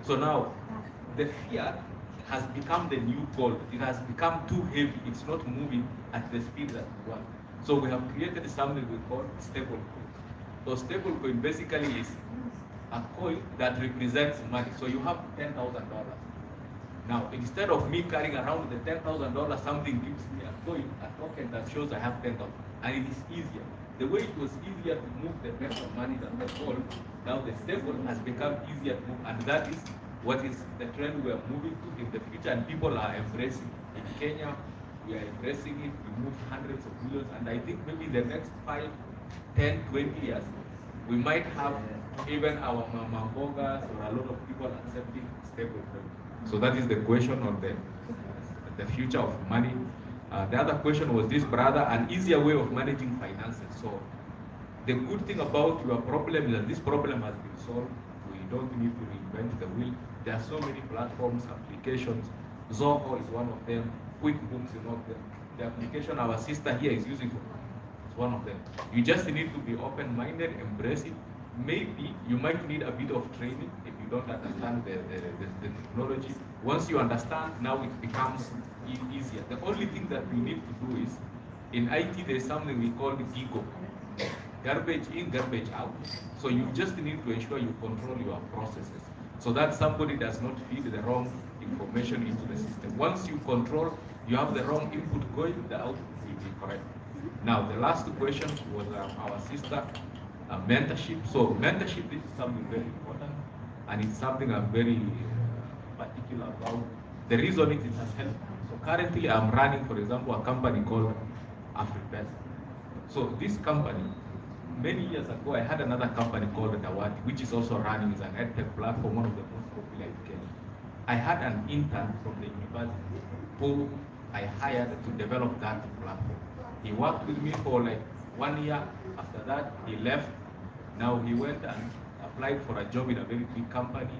So now, the fiat has become the new gold. It has become too heavy. It's not moving at the speed that we want. So we have created something we call stablecoin. So stablecoin basically is a coin that represents money. So you have $10,000. Now, instead of me carrying around the $10,000, something gives me a coin, a token that shows I have 10,000, and it is easier. The way it was easier to move the paper money than the gold, now the stable has become easier to move, and that is what is the trend we are moving to in the future, and people are embracing. In Kenya, we are embracing it. We move hundreds of millions, and I think maybe the next 5, 10, 20 years, we might have even our mambogas or a lot of people accepting stable coin. So that is the question on the future of money. The other question was this, brother, an easier way of managing finances. So the good thing about your problem is that this problem has been solved. We don't need to reinvent the wheel. There are so many platforms, applications. Zoho is one of them. QuickBooks is one of them. The application our sister here is using is one of them. You just need to be open-minded, embrace it. Maybe you might need a bit of training if you don't understand the technology. Once you understand, now it becomes easier. The only thing that we need to do is, in IT, there's something we call the GIGO. Garbage in, garbage out. So you just need to ensure you control your processes so that somebody does not feed the wrong information into the system. Once you control, you have the wrong input going, the output will be correct. Now, the last question was our sister. Mentorship. So mentorship is something very important, and it's something I'm very particular about. The reason it has helped. So currently I'm running, for example, a company called AfriPest. So this company, many years ago, I had another company called Dawati, which is also running as an edtech platform, one of the most popular in Kenya. I had an intern from the university who I hired to develop that platform. He worked with me for like 1 year. After that, he left. Now he went and applied for a job in a very big company.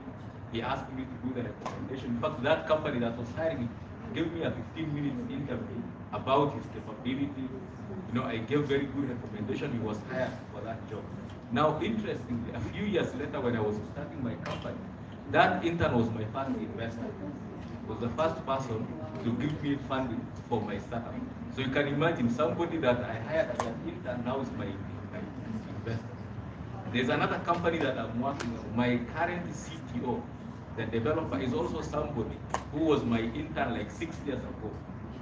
He asked me to do the recommendation. In fact, that company that was hiring him gave me a 15-minute interview about his capabilities. You know, I gave very good recommendation. He was hired for that job. Now, interestingly, a few years later, when I was starting my company, that intern was my first investor. He was the first person to give me funding for my startup. So you can imagine somebody that I hired as an intern now is my investor. There's another company that I'm working on. My current CTO, the developer, is also somebody who was my intern like 6 years ago.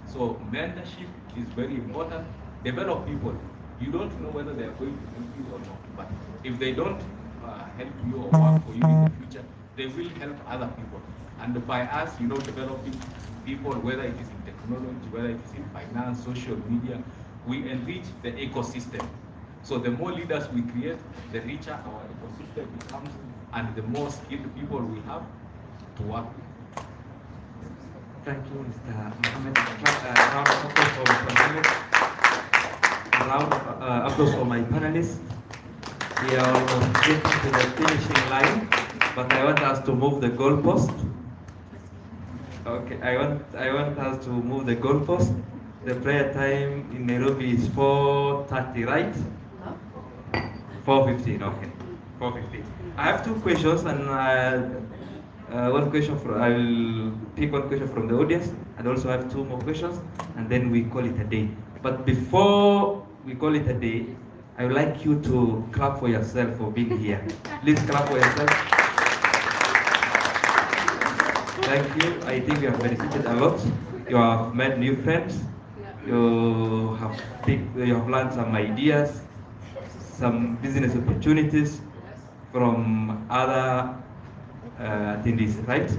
So mentorship is very important. Develop people. You don't know whether they are going to help you or not, but if they don't help you or work for you in the future, they will help other people. And by us, you know, developing people, whether it is in technology, whether it is in finance, social media, we enrich the ecosystem. So the more leaders we create, the richer our ecosystem becomes, and the more skilled people we have to work with. Thank you, Mr. Mohammed. Round of applause for my panelists. Round of applause for my panelists. We are almost getting to the finishing line, but I want us to move the goalpost. Okay, I want us to move the goalpost. The prayer time in Nairobi is 4:30, right? 4:15, okay. 4:15. I have 2 questions, and one question I will pick one question from the audience, and also have 2 more questions, and then we call it a day. But before we call it a day, I would like you to clap for yourself for being here. Please clap for yourself. Thank you. I think you have benefited a lot. You have met new friends. You have learned some ideas, some business opportunities from other attendees, right?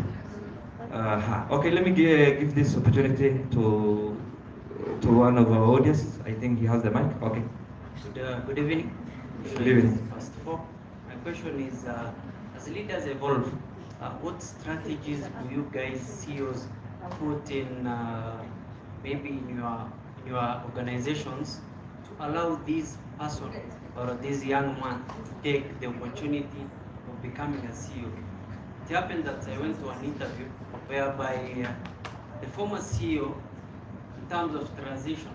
Okay, let me give this opportunity to one of our audience. I think he has the mic. Okay. Good evening. Good evening. First of all, my question is, as leaders evolve, what strategies do you guys, C.E.Os, put in maybe in your organizations, to allow this person or this young man to take the opportunity of becoming a CEO. It happened that I went to an interview whereby the former CEO, in terms of transition,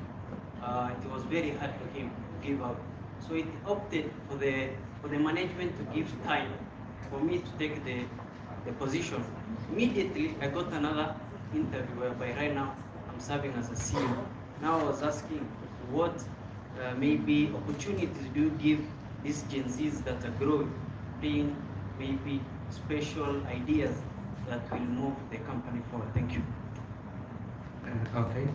it was very hard for him to give up. So it opted for the management to give time for me to take the position. Immediately, I got another interview whereby right now I'm serving as a CEO. Now I was asking what maybe opportunities do you give these Gen Zs that are growing, being maybe special ideas that will move the company forward. Thank you. Okay,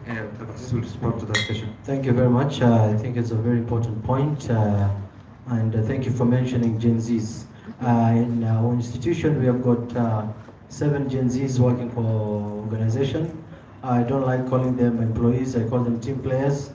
this will respond to that question. Thank you very much. I think it's a very important point, and thank you for mentioning Gen Zs. In our institution, we have got 7 Gen Zs working for organization. I don't like calling them employees, I call them team players.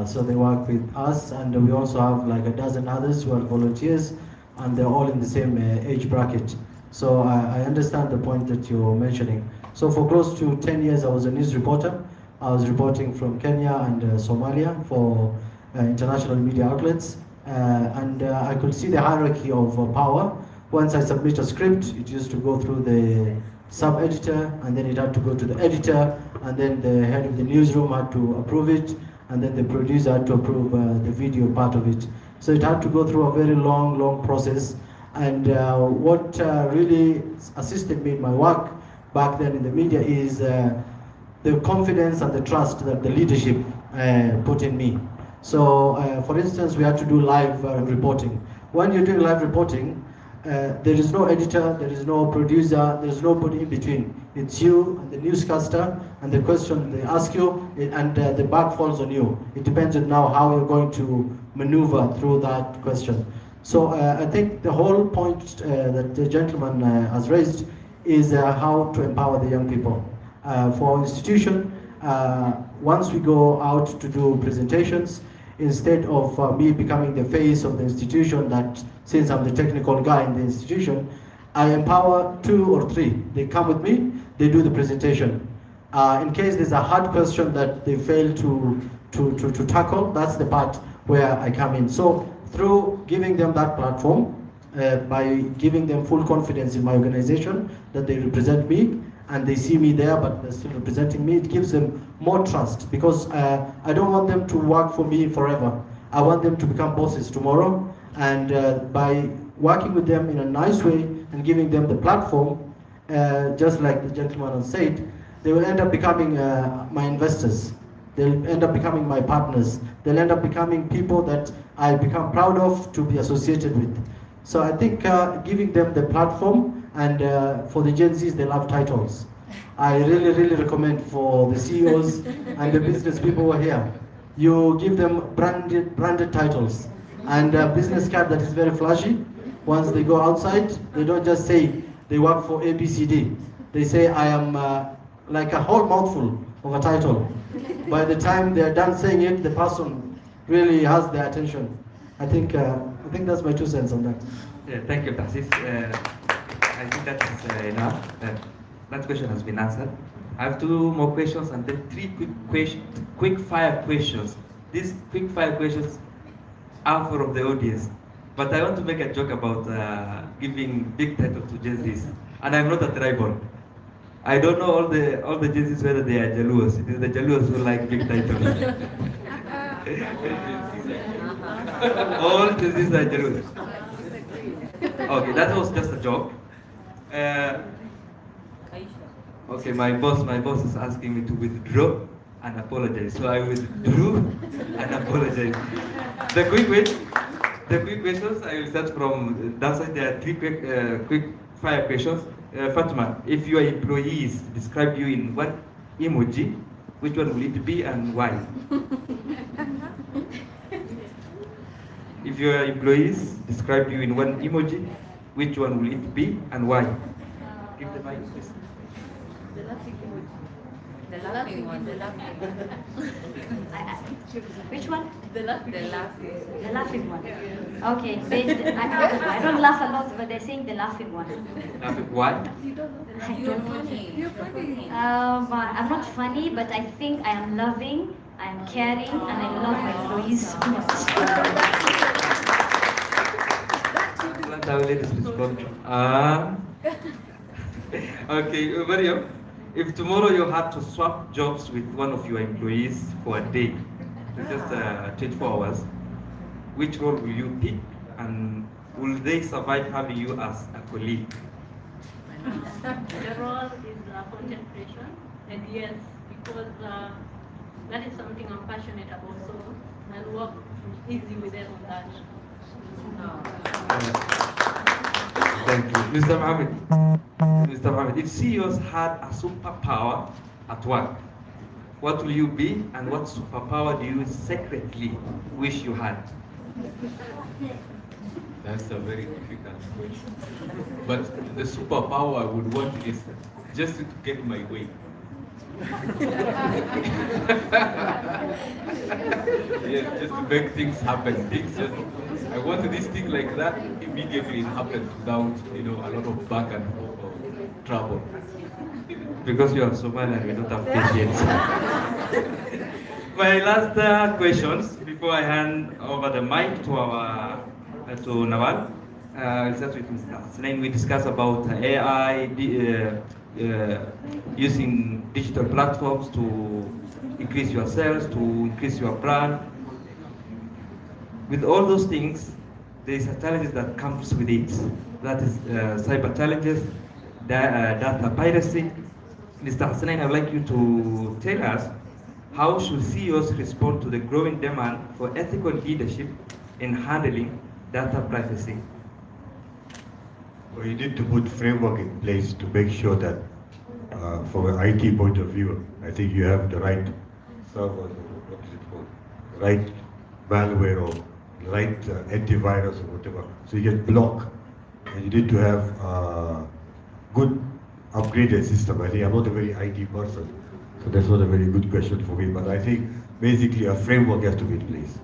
So they work with us, and we also have like a dozen others who are volunteers, and they're all in the same age bracket. So I understand the point that you're mentioning. So for close to 10 years, I was a news reporter. I was reporting from Kenya and Somalia for international media outlets. And I could see the hierarchy of power. Once I submit a script, it used to go through the sub-editor, and then it had to go to the editor, and then the head of the newsroom had to approve it, and then the producer had to approve the video part of it. So it had to go through a very long process. And what really assisted me in my work back then in the media is the confidence and the trust that the leadership put in me. So for instance, we had to do live reporting. When you're doing live reporting, there is no editor, there is no producer, there's nobody in between. It's you and the newscaster, and the question they ask you, and the bag falls on you. It depends on now how you're going to maneuver through that question. So I think the whole point that the gentleman has raised is how to empower the young people. For our institution, once we go out to do presentations, instead of me becoming the face of the institution, that since I'm the technical guy in the institution, I empower 2 or 3. They come with me, they do the presentation. In case there's a hard question that they fail to tackle, that's the part where I come in. So through giving them that platform, by giving them full confidence in my organization, that they represent me, and they see me there, but they're still representing me, it gives them more trust, because I don't want them to work for me forever. I want them to become bosses tomorrow, and by working with them in a nice way and giving them the platform, just like the gentleman has said, they will end up becoming my investors. They'll end up becoming my partners. They'll end up becoming people that I become proud of to be associated with. So I think giving them the platform, and for the Gen Zs, they love titles. I really recommend for the C.E.Os and the business people who are here, you give them branded titles, and a business card that is very flashy. Once they go outside, they don't just say they work for ABCD. They say I am like a whole mouthful of a title. By the time they're done saying it, the person really has their attention. I think that's my 2 cents on that. Yeah, thank you, Tasis. I think that is enough. That question has been answered. I have 2 more questions and then 3 quick fire questions. These quick fire questions are for the audience, but I want to make a joke about giving big title to Gen Zs, and I'm not a tribal. I don't know all the Gen Zs whether they are jealous. It is the jealous who like big titles. All Gen Zs are jealous. Okay, that was just a joke. Okay, my boss is asking me to withdraw and apologize. So I withdrew and apologize. The quick questions, I will start from that side. There are 3 quick fire questions. Fatima, if your employees describe you in 1 emoji, which one will it be and why? If your employees describe you in 1 emoji, which one will it be and why? Give the mic, please. The laughing one, the laughing one. Which one? The laughing. The laughing. The laughing one. Okay. I don't laugh a lot, but they're saying the laughing one. Laughing why? You're funny. You're funny. I'm not funny, but I think I am loving, I am caring, and I love my employees so much. I will let us respond. Okay, Mariam, if tomorrow you had to swap jobs with one of your employees for a day, just 24 hours, which role will you pick, and will they survive having you as a colleague? The role is content creation, and yes, because that is something I'm passionate about, so I'll work easy with them on that. Thank you. Mr. Mohammed. Mr. Mohammed, if CEOs had a superpower at work, what will you be, and what superpower do you secretly wish you had? That's a very difficult question. But the superpower I would want is just to get my way. Yes, just to make things happen. I want this thing like that, immediately it happens without, a lot of back and forth or trouble. Because you are Somali and we don't have patience. My last questions before I hand over the mic to our to Nawal. I'll start with Mr. Hasnain. We discussed about AI, using digital platforms to increase your sales, to increase your brand. With all those things, there is a challenge that comes with it. That is cyber challenges, data piracy. Mr. Hasnain, I'd like you to tell us how should CEOs respond to the growing demand for ethical leadership in handling data privacy? Well, you need to put framework in place to make sure that, from an IT point of view, I think you have the right server, what is it called, the right malware or the right antivirus or whatever, so you get blocked. And you need to have good upgraded system. I think I'm not a very IT person, so that's not a very good question for me. But I think basically a framework has to be in place.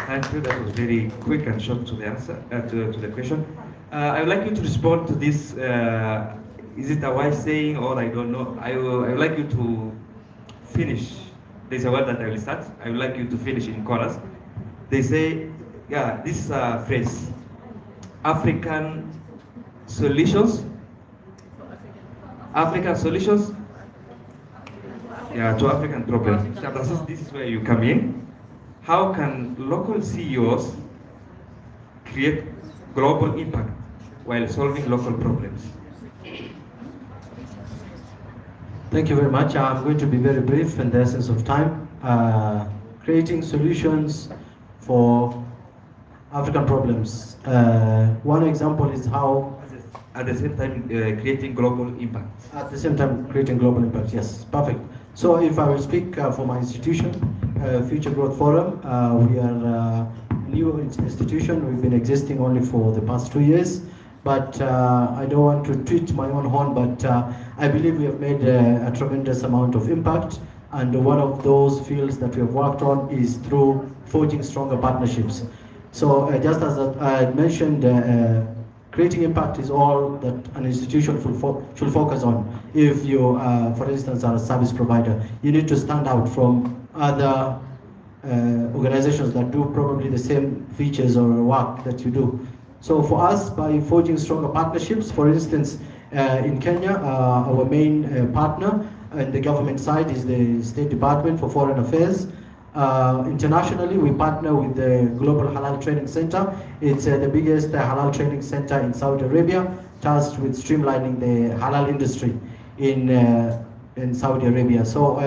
Thank you. That was very quick and short to the answer to the question. I would like you to respond to this. Is it a wise saying, or I don't know? I would like you to finish. There's a word that I will start. I would like you to finish in chorus. They say, yeah, this is a phrase: African solutions. African solutions. Yeah, to African problems. This is where you come in. How can local CEOs create global impact while solving local problems? Thank you very much. I'm going to be very brief in the essence of time. Creating solutions for African problems. One example is how... At the same time, creating global impact. At the same time, creating global impact, yes, perfect. So if I will speak for my institution, Future Growth Forum, we are a new institution. We've been existing only for the past 2 years, but I don't want to toot my own horn, but I believe we have made a tremendous amount of impact, and one of those fields that we have worked on is through forging stronger partnerships. So just as I mentioned, creating impact is all that an institution should focus on. If you, for instance, are a service provider, you need to stand out from other organizations that do probably the same features or work that you do. So for us, by forging stronger partnerships, for instance, in Kenya, our main partner on the government side is the State Department for Foreign Affairs. Internationally, we partner with the Global Halal Training Center. It's the biggest halal training center in Saudi Arabia, tasked with streamlining the halal industry in Saudi Arabia. So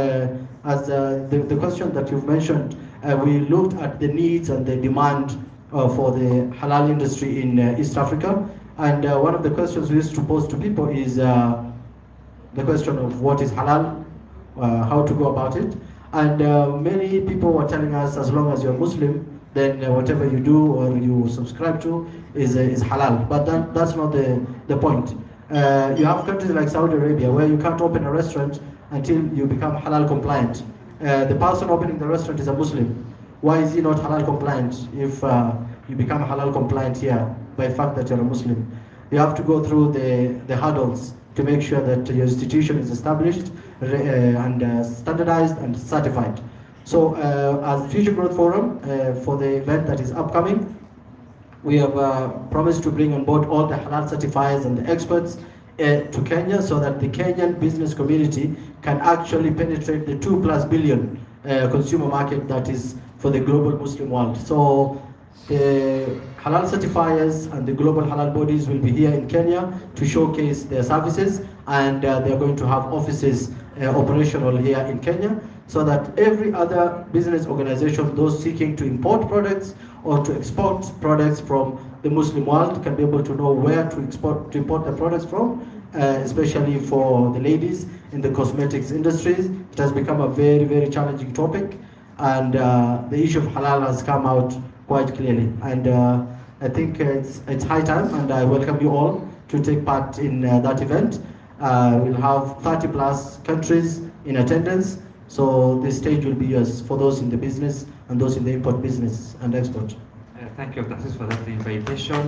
as the question that you've mentioned, we looked at the needs and the demand for the halal industry in East Africa. And one of the questions we used to pose to people is the question of what is halal, how to go about it. And many people were telling us, as long as you're Muslim, then whatever you do or you subscribe to is halal. But that's not the point. You have countries like Saudi Arabia where you can't open a restaurant until you become halal compliant. The person opening the restaurant is a Muslim. Why is he not halal compliant if you become halal compliant here by the fact that you're a Muslim? You have to go through the hurdles to make sure that your institution is established and standardized and certified. So as Future Growth Forum, for the event that is upcoming, we have promised to bring on board all the halal certifiers and the experts to Kenya so that the Kenyan business community can actually penetrate the 2+ billion consumer market that is for the global Muslim world. So the halal certifiers and the global halal bodies will be here in Kenya to showcase their services, and they are going to have offices operational here in Kenya so that every other business organization, those seeking to import products or to export products from the Muslim world, can be able to know where to import the products from, especially for the ladies in the cosmetics industries. It has become a very, very challenging topic, and the issue of halal has come out quite clearly. And I think it's high time, and I welcome you all to take part in that event. We'll have 30+ countries in attendance, so the stage will be yours for those in the business and those in the import business and export. Thank you, Abdulaziz, for that invitation.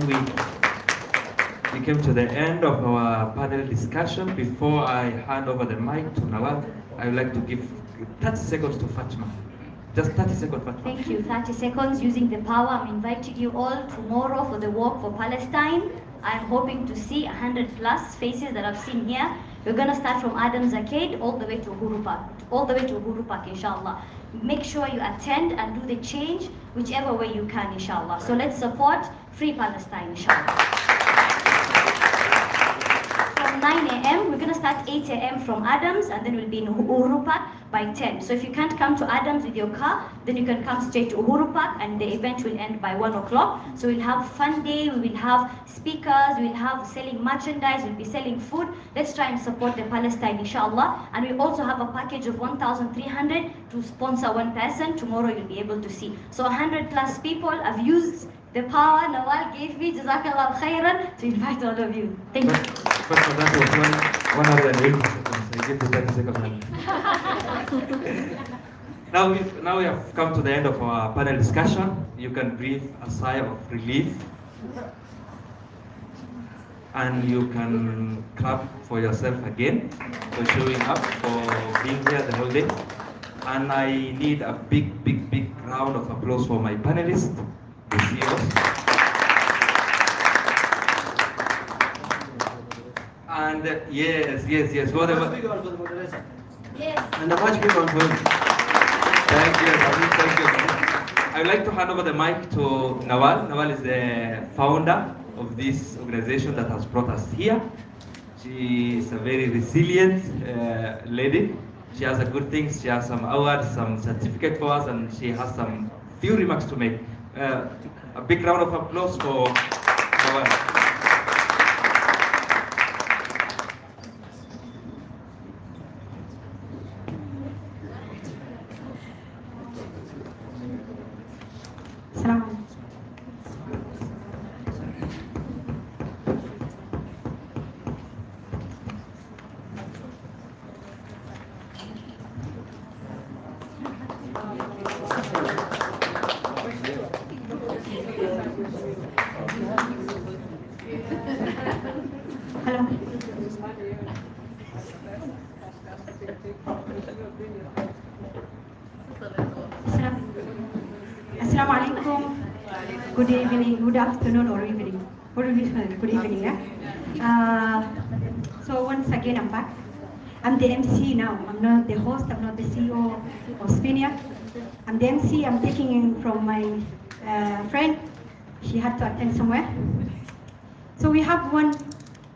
We came to the end of our panel discussion. Before I hand over the mic to Nawal, I would like to give 30 seconds to Fatima. Just 30 seconds, Fatima. Thank you. 30 seconds using the power. I'm inviting you all tomorrow for the walk for Palestine. I'm hoping to see 100+ faces that I've seen here. We're going to start from Adams Arcade all the way to Uhuru Park, inshallah. Make sure you attend and do the change whichever way you can, inshallah. So let's support Free Palestine, inshallah. From 9 a.m. we're going to start 8 a.m. from Adams, and then we'll be in Uhuru Park by 10. So if you can't come to Adams with your car, then you can come straight to Uhuru Park, and the event will end by 1 o'clock. So we'll have fun day, we will have speakers, we'll have selling merchandise, we'll be selling food. Let's try and support the Palestine, inshallah. And we also have a package of 1,300 to sponsor one person. Tomorrow you'll be able to see. So 100+ people have used the power Nawal gave me, Jazakallah khairan, to invite all of you. Thank you. First of that was 180 seconds. I give the 30 seconds. Now we have come to the end of our panel discussion. You can breathe a sigh of relief, and you can clap for yourself again for showing up, for being here the whole day. And I need a big round of applause for my panelists, the C.E.Os. And yes, whatever. Yes. And a much bigger one for you. Thank you. I would like to hand over the mic to Nawal. Nawal is the founder of this organization that has brought us here. She is a very resilient lady. She has a good things. She has some awards, some certificate for us, and she has some few remarks to make. A big round of applause for Nawal. Assalamu alaikum. Good evening, good afternoon, or evening. Good evening, yeah? So once again, I'm back. I'm the MC now. I'm not the host, I'm not the CEO of Spinia. I'm the MC. I'm taking in from my friend. She had to attend somewhere. So we have one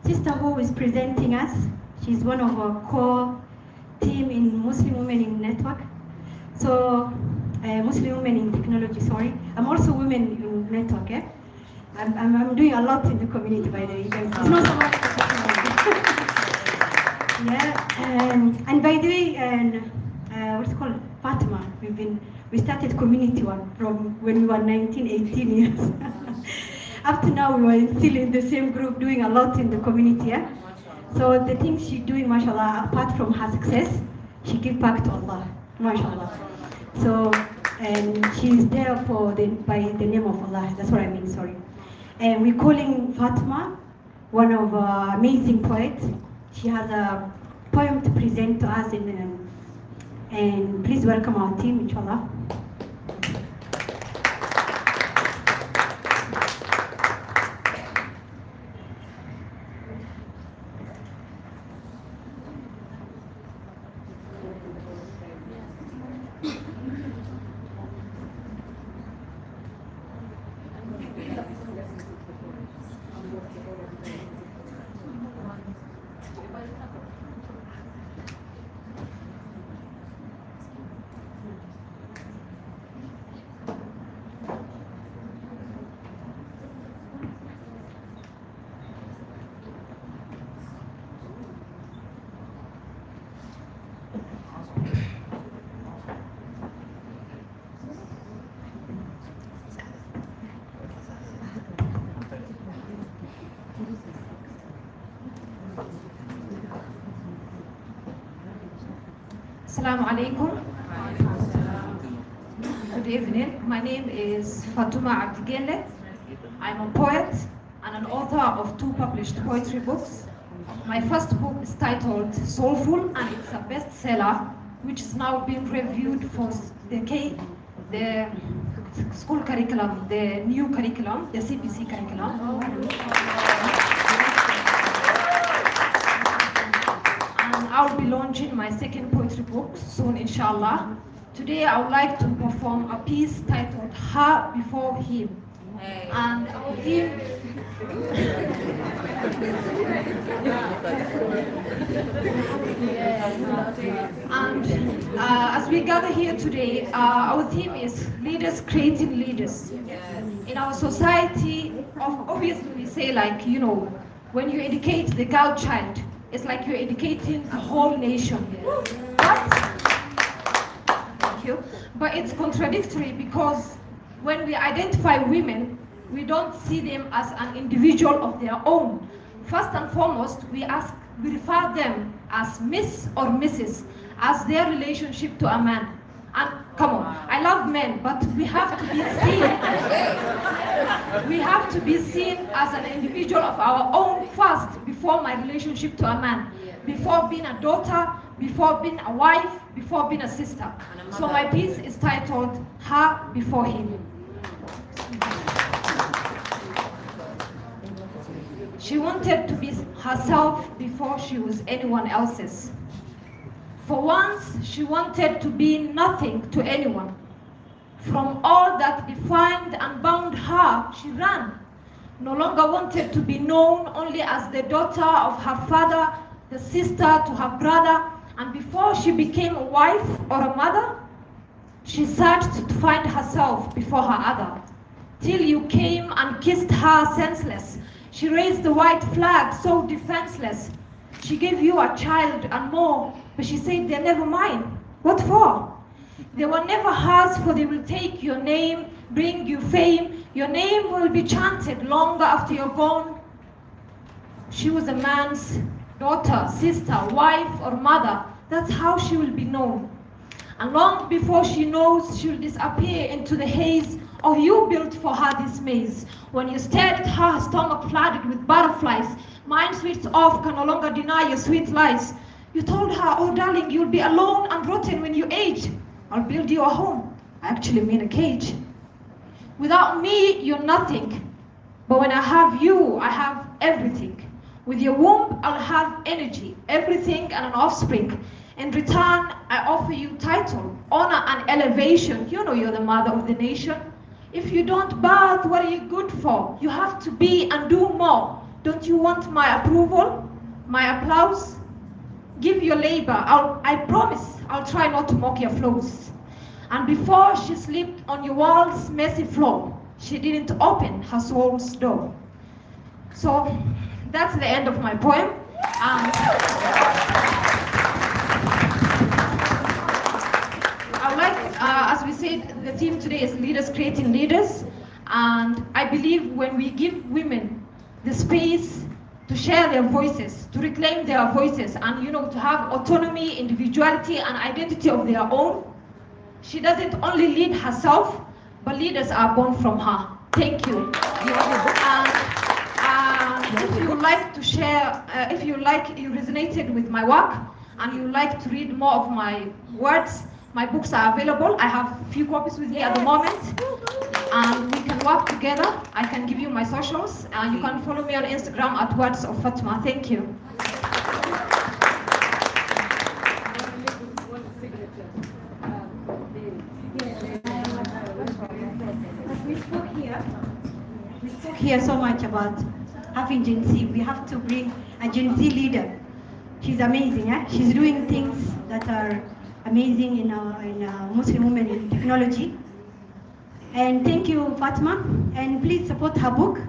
sister who is presenting us. She's one of our core team in Muslim Women in Network. So Muslim Women in Technology, sorry. I'm also Women in Network, yeah? I'm doing a lot in the community, by the way, guys. It's not so much. Yeah, and by the way, what's it called? Fatima. We started community one from when we were 19, 18 years. Up to now, we were still in the same group, doing a lot in the community, yeah? So the things she's doing, mashallah, apart from her success, she gives back to Allah, mashallah. So, and she's there by the name of Allah, that's what I mean, sorry. And we're calling Fatima, one of our amazing poets. She has a poem to present to us, and please welcome our team, inshallah. Assalamu alaikum. Good evening. My name is Fatuma Abdigele. I'm a poet and an author of 2 published poetry books. My first book is titled Soulful, and it's a bestseller, which is now being reviewed for the school curriculum, the new curriculum, the CPC curriculum. I'll be launching my second poetry book soon, inshallah. Today I would like to perform a piece titled Her Before Him. And our theme as we gather here today, our theme is leaders creating leaders. In our society, obviously we say, like, you know, when you educate the girl child, it's like you're educating the whole nation. But it's contradictory, because when we identify women, we don't see them as an individual of their own. First and foremost, we refer them as Miss or Mrs. as their relationship to a man. And come on, I love men, but we have to be seen. We have to be seen as an individual of our own first, before my relationship to a man, before being a daughter, before being a wife, before being a sister. So my piece is titled Her Before Him. She wanted to be herself before she was anyone else's. For once, she wanted to be nothing to anyone. From all that defined and bound her, she ran. No longer wanted to be known only as the daughter of her father, the sister to her brother, and before she became a wife or a mother, she searched to find herself before her other. Till you came and kissed her senseless. She raised the white flag so defenseless. She gave you a child and more, but she said they're never mine. What for? They were never hers, for they will take your name, bring you fame. Your name will be chanted longer after you're gone. She was a man's daughter, sister, wife, or mother. That's how she will be known. And long before she knows, she will disappear into the haze. Oh, you built for her this maze. When you stared at her stomach flooded with butterflies, mind switched off, can no longer deny your sweet lies. You told her, oh darling, you'll be alone and rotten when you age. I'll build you a home. I actually mean a cage. Without me, you're nothing. But when I have you, I have everything. With your womb, I'll have energy, everything, and an offspring. In return, I offer you title, honor, and elevation. You know you're the mother of the nation. If you don't birth, what are you good for? You have to be and do more. Don't you want my approval, my applause? Give your labor. I promise I'll try not to mock your flaws. And before she slipped on your world's messy floor, she didn't open her soul's door. So that's the end of my poem. I would like, as we said, the theme today is leaders creating leaders. And I believe when we give women the space to share their voices, to reclaim their voices, and to have autonomy, individuality, and identity of their own. She doesn't only lead herself, but leaders are born from her. Thank you. If you like to share, if you resonated with my work, and you like to read more of my words, my books are available. I have a few copies with me at the moment, and we can work together. I can give you my socials, and you can follow me on Instagram at Words of Fatma. Thank you. We spoke here so much about having Gen Z. We have to bring a Gen Z leader. She's amazing. She's doing things that are amazing in Muslim women in technology. And thank you, Fatma. And please support her book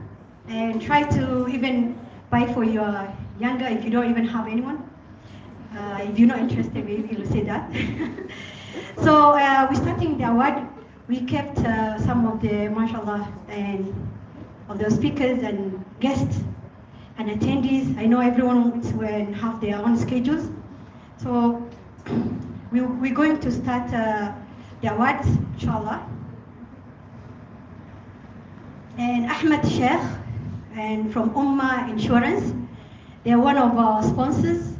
and try to even buy for your younger if you don't even have anyone. If you're not interested, maybe you'll say that. So we're starting the award. We kept some of the, mashallah, and of the speakers and guests and attendees. I know everyone will have their own schedules. So we're going to start the awards, inshallah. And Ahmed Sheikh and from Ummah Insurance, they're one of our sponsors.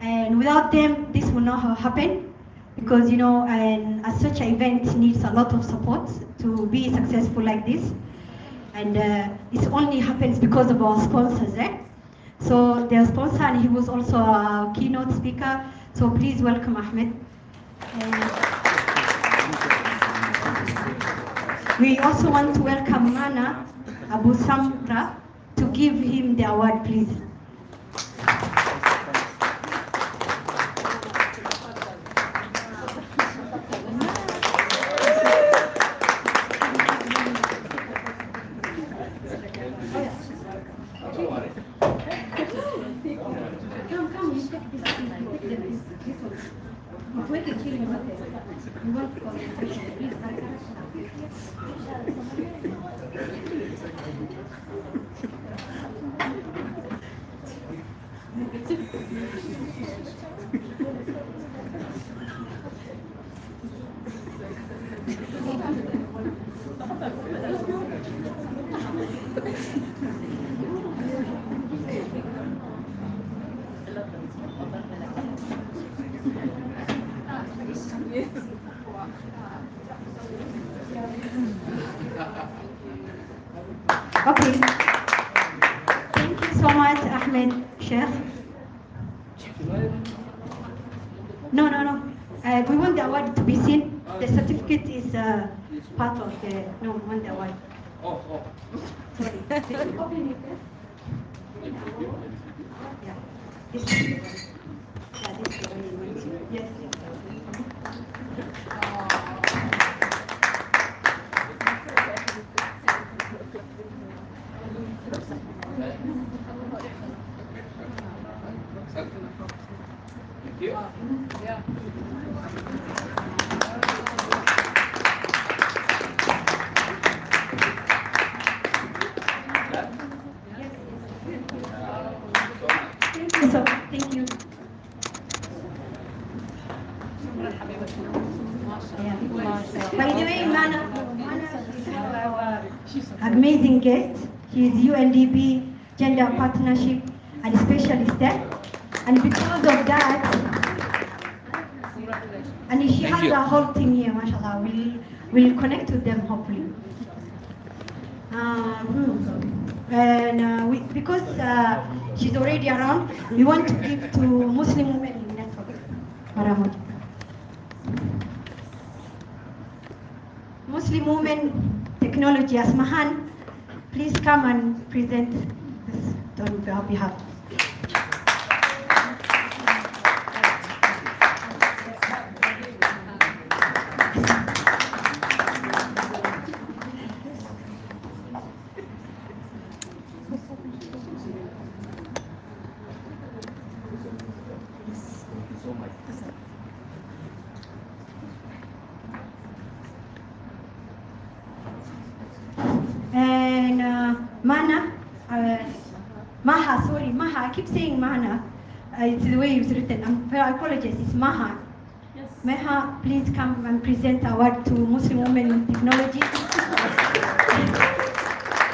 And without them, this will not happen. Because and as such an event needs a lot of support to be successful like this. And it only happens because of our sponsors. So their sponsor, and he was also a keynote speaker. So please welcome Ahmed. We also want to welcome Mana Abu Samra to give him the award, please. Okay. Thank you so much, Ahmed Sheikh. No. We want the award to be seen. The certificate is part of the. No, we want the award. Sorry. Yeah. This is the one. Yeah, this is the one you want to. Yes. So, thank you. By the way, Mana is our amazing guest. She is UNDP Gender Partnership and Specialist there. And because of that, and she has a whole team here, mashallah. We'll connect with them hopefully. And because she's already around, we want to give to Muslim women in network. Muslim women technology, Asmahan, please come and present this on our behalf. And Maha, sorry, keep saying Mahana. It's the way it's written. I apologize. It's Maha. Yes. Meha, please come and present award to Muslim Women in Technology.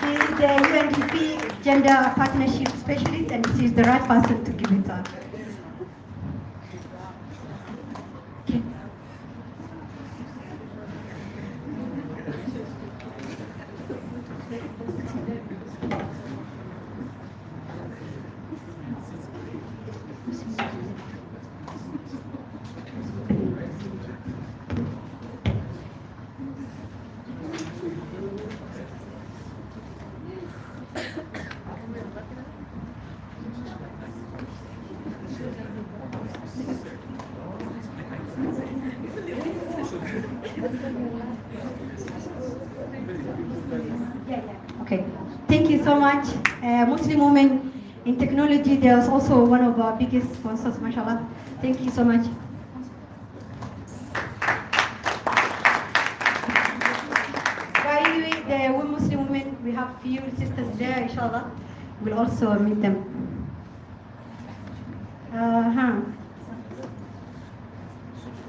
She is the UNDP Gender Partnership Specialist, and she is the right person to give it to her. Okay. Okay, thank you so much. Muslim Women in Technology, they are also one of our biggest sponsors, mashallah. Thank you so much. By the way, the Muslim women, we have few sisters there, inshallah. We'll also meet them.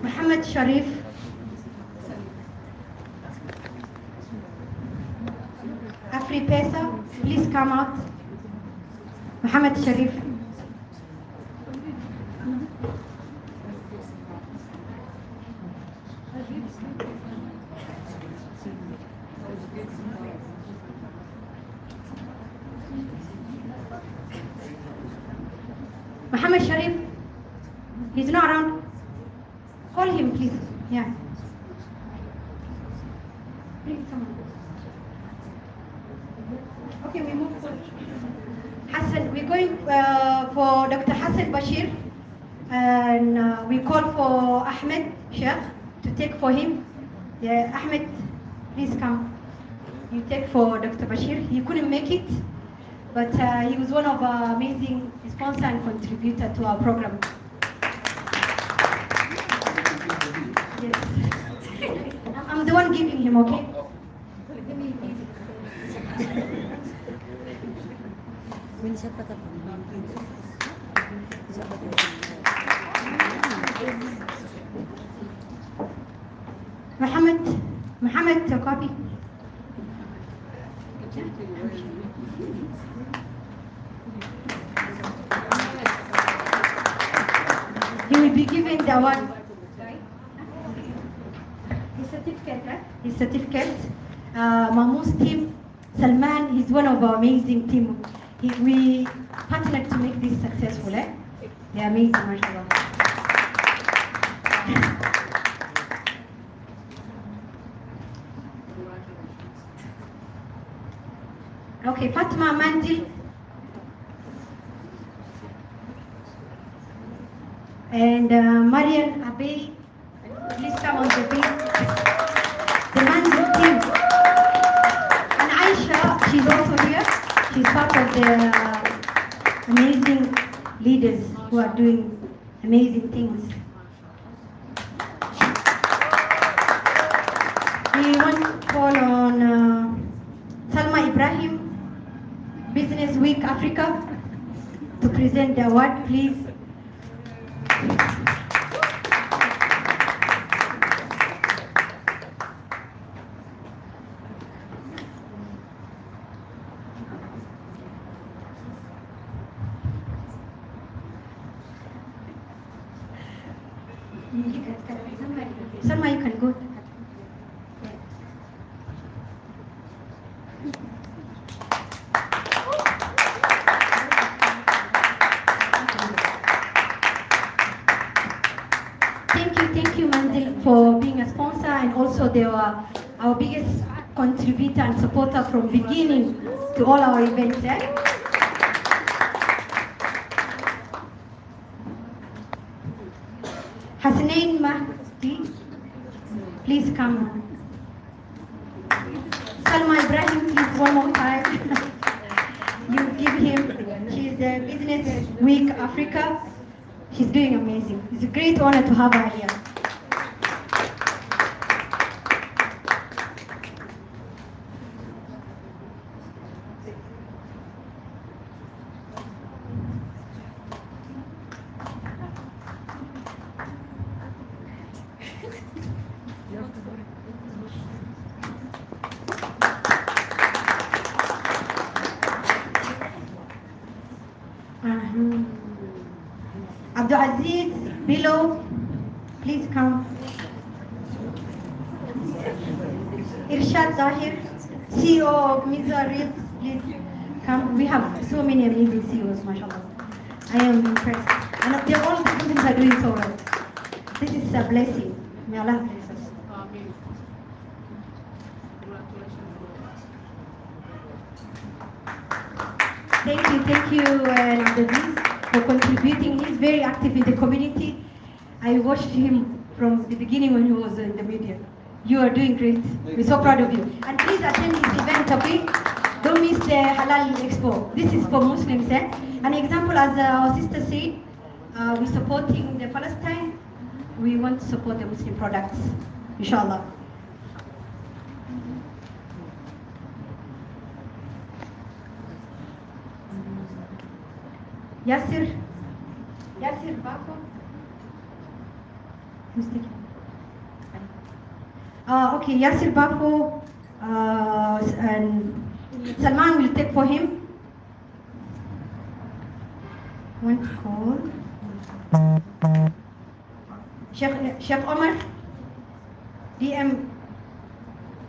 Muhammad Sharif. Afri Pesa, please come out. Muhammad Sharif. Muhammad Sharif, he's not around. Call him, please. Yeah. Bring someone. Okay, we move forward. Hassan, we're going for Dr. Hassan Bashir, and we call for Ahmed Sheikh to take for him. Yeah, Ahmed, please come. You take for Dr. Bashir. He couldn't make it, but he was one of our amazing sponsor and contributor to our program. Yes. I'm the one giving him, okay? Muhammad, a copy. He will be given the award. His certificate, right? His certificate. Mahmoud's team, Salman, he's one of our amazing team. We partnered to make this successful. They're amazing, mashallah. Okay, Fatima Manzil. And Marian Abe, please come on the page. The Manzil team. And Aisha, she's also here. She's part of the amazing leaders who are doing amazing things. We want to call on Salma Ibrahim, Business Week Africa, to present the award, please. Salma, you can go. Thank you, Manzil, for being a sponsor, and also they were our biggest contributor and supporter from beginning to all our events. Hasnain Mahdi, please come. Salma Ibrahim, please, one more time. You give him, she's the Business Week Africa. She's doing amazing. It's a great honor to have her here. Aziz below, please come. Irshad Zahir, CEO of Miza Reels, please come. We have so many amazing CEOs, mashallah. I am impressed. And all the students are doing so well. This is a blessing. May Allah bless us. Thank you, Abdulaziz, for contributing. He's very active in the community. I watched him from the beginning when he was in the media. You are doing great. We're so proud of you. And please attend this event, okay? Don't miss the Halal Expo. This is for Muslims, eh? An example, as our sister said, we're supporting the Palestine. We want to support the Muslim products, inshallah. Yasir Bako. Who's taking? Okay, Yasir Bako and Salman will take for him. One call. Sheikh Omar, DM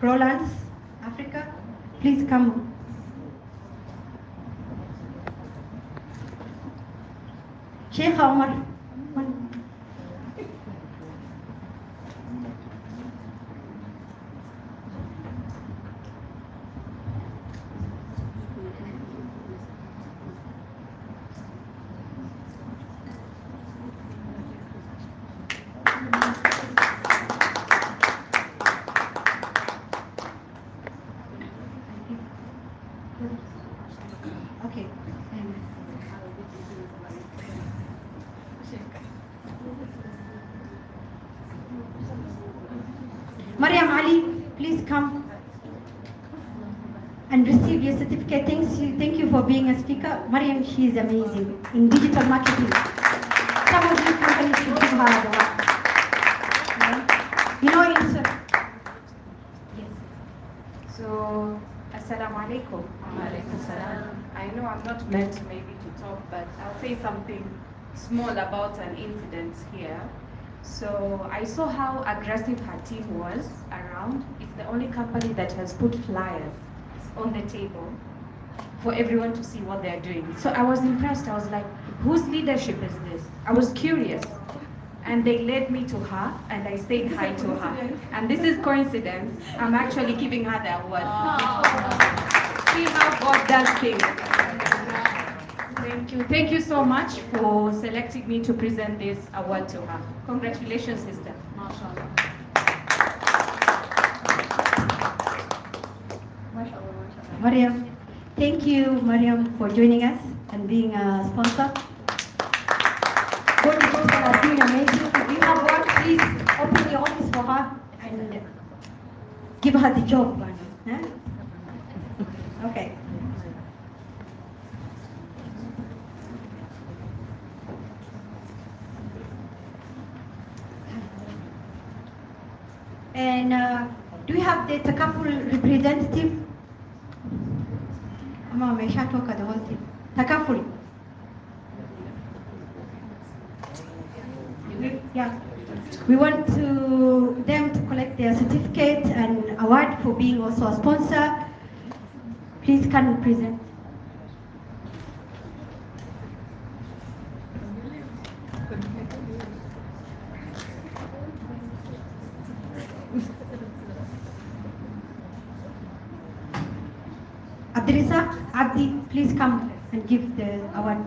Rolands, Africa, please come. Sheikh Omar. Okay. Mariam Ali, please come and receive your certificate. Thank you for being a speaker. Mariam, she is amazing in digital marketing. Some of you companies should give her the work. You know, it's yes. So, Assalamu alaikum. I know I'm not meant maybe to talk, but I'll say something small about an incident here. So I saw how aggressive her team was around. It's the only company that has put flyers on the table for everyone to see what they're doing. So I was impressed. I was like, whose leadership is this? I was curious. And they led me to her, and I said hi to her. And this is coincidence. I'm actually giving her the award. See how God does things. Thank you. Thank you so much for selecting me to present this award to her. Congratulations, sister. MashaAllah. Mariam, thank you, Mariam, for joining us and being a sponsor. Both of them are doing amazing. If you have work, please open your office for her and give her the job. Huh? Okay. And do we have the Takaful representative? Mama, I shall talk at the whole thing. Takaful. Yeah. We want them to collect their certificate and award for being also a sponsor. Please can we present? Abdirisa, Abdi, please come and give the award.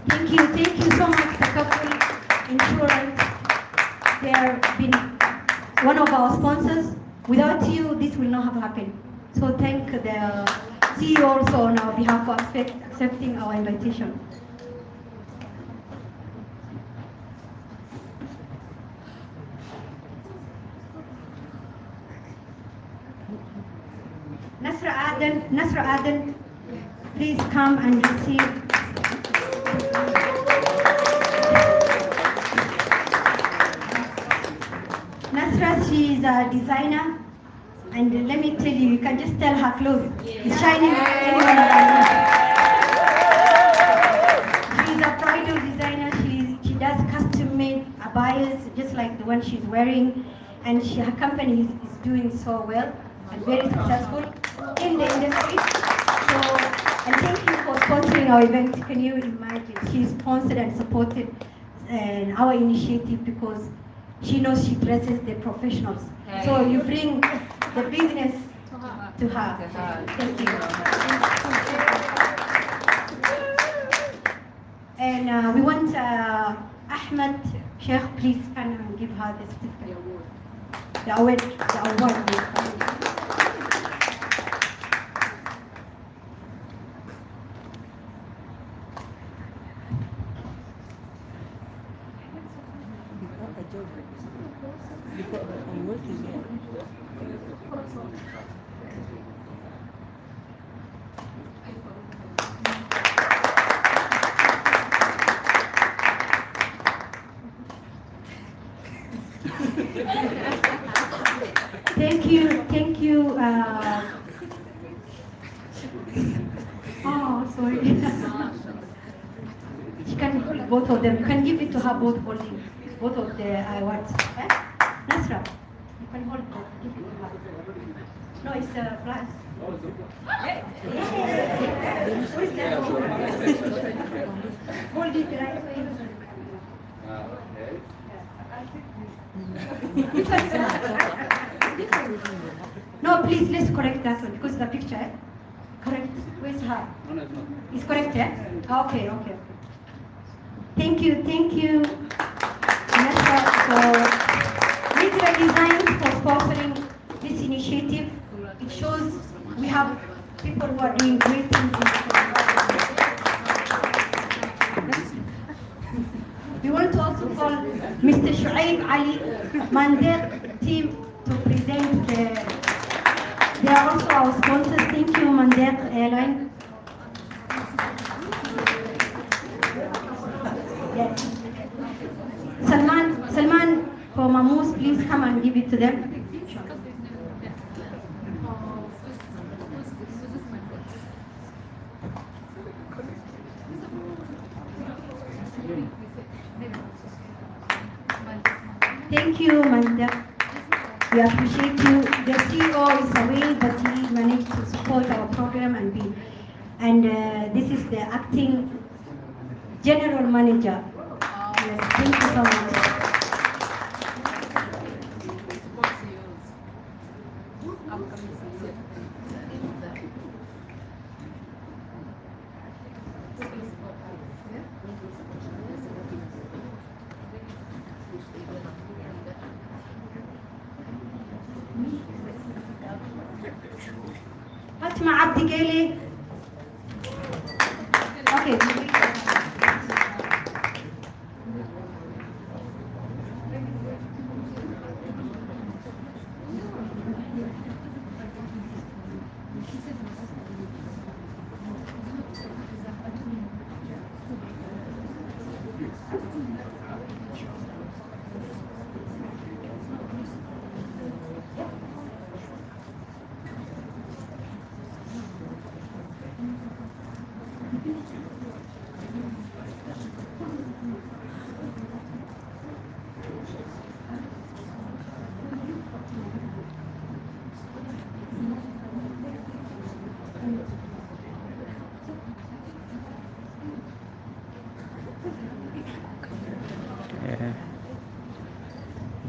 Thank you so much, Takaful Insurance. They have been one of our sponsors. Without you, this will not have happened. So thank the CEO also on our behalf for accepting our invitation. Nasra Aden, please come and receive. Nasra, she is a designer, and let me tell you can just tell her clothes. It's shining anyone around you. She is a bridal designer. She does custom-made abayas, just like the one she's wearing, and her company is doing so well and very successful in the industry. So, and thank you for sponsoring our event. Can you imagine? She sponsored and supported our initiative because she knows she dresses the professionals. So you bring the business to her. Thank you. And we want Ahmed Sheikh, please come and give her the certificate. The award. Thank you. Oh, sorry. She can hold both of them. You can give it to her both holding both of the awards. Nasra, you can hold both. Give it to her. No, it's a glass. Hold it right way. No, please, let's correct that one because the picture. Correct. Where's her? No, it's not. It's correct, yeah? Okay. Thank you. Vanessa, for Mitra Design for sponsoring this initiative. It shows we have people who are doing great things in We want to also call Mr. Shuaib Ali Mandek team to present they are also our sponsors. Thank you, Mandek Airline. Yes. Salman for Mamoos, please come and give it to them. Thank you, Mandek. We appreciate you. The CEO is away, but he managed to support our program and this is the acting general manager. Yes, thank you so much. Fatima Abdi Gele. Okay.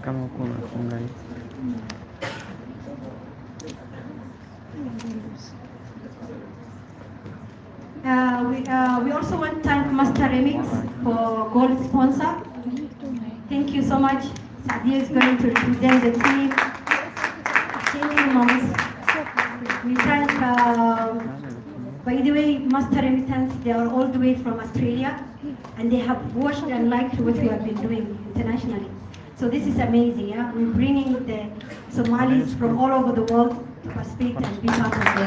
Kama uko unafunga hivi. We also want to thank Master Remix for gold sponsor. Thank you so much. Sadia is going to represent the team. Thank you, moms. We thank, by the way, Master Remittance, they are all the way from Australia and they have watched and liked what we have been doing internationally. So this is amazing, yeah? We're bringing the Somalis from all over the world to participate and be part of the.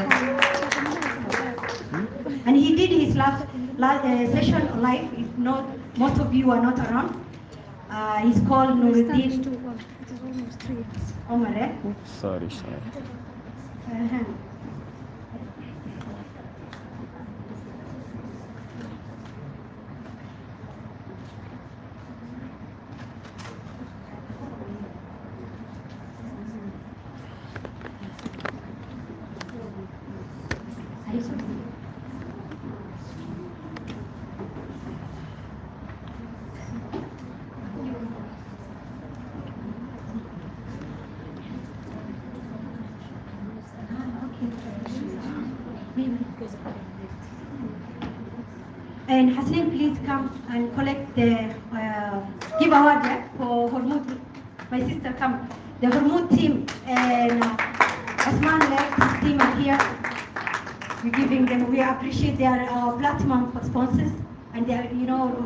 And he did his last session live. If not, most of you are not around. He's called Nuruddin Omar. Sorry. And Hasnain, please come and collect the give award for Hormuz. My sister, come. The Hormuz team and Osman Lek team are here. We're giving them. We appreciate their platinum sponsors, and they are,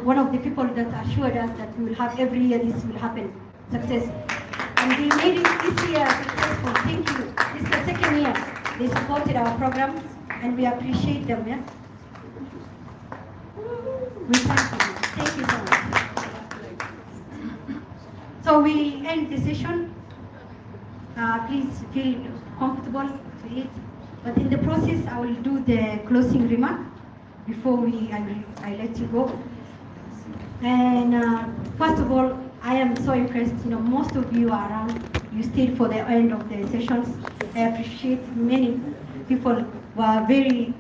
one of the people that assured us that we will have every year this will happen success. And they made it this year successful. Thank you. This is the second year they supported our program, and we appreciate them. Yeah. We thank you. Thank you so much. So we end the session. Please feel comfortable to it. But in the process, I will do the closing remark before I let you go. And first of all, I am so impressed. Most of you are around. You stayed for the end of the sessions. I appreciate many people were very.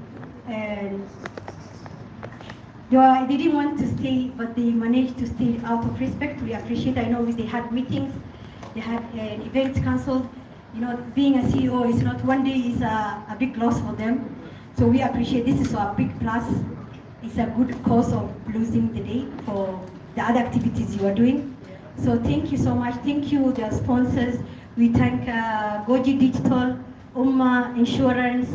They didn't want to stay, but they managed to stay out of respect. We appreciate. I know they had meetings, they had events cancelled. Being a CEO is not one day is a big loss for them. So we appreciate this is a big plus. It's a good cause of losing the day for the other activities you are doing. So thank you so much. Thank you, the sponsors. We thank Goji Digital, Umma Insurance,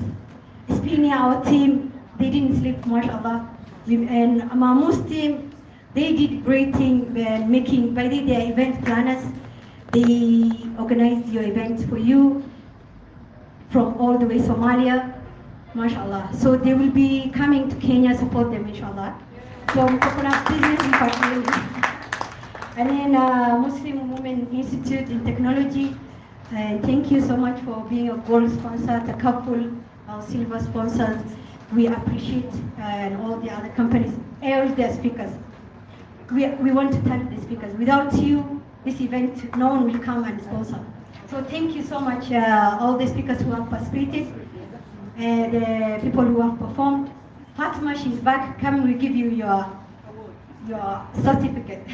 Spini, our team. They didn't sleep, mashallah. And Mahmoud's team, they did great thing making, by the way, they are event planners. They organized your events for you from all the way Somalia, mashallah. So they will be coming to Kenya, support them, inshallah. So Coconut Business in particular. And then Muslim Women Institute in Technology. Thank you so much for being a gold sponsor, the couple, our silver sponsors. We appreciate and all the other companies, all the speakers. We want to thank the speakers. Without you, this event, no one will come and sponsor. So thank you so much, all the speakers who have participated, and the people who have performed. Fatima, she's back. Come, we give you your certificate.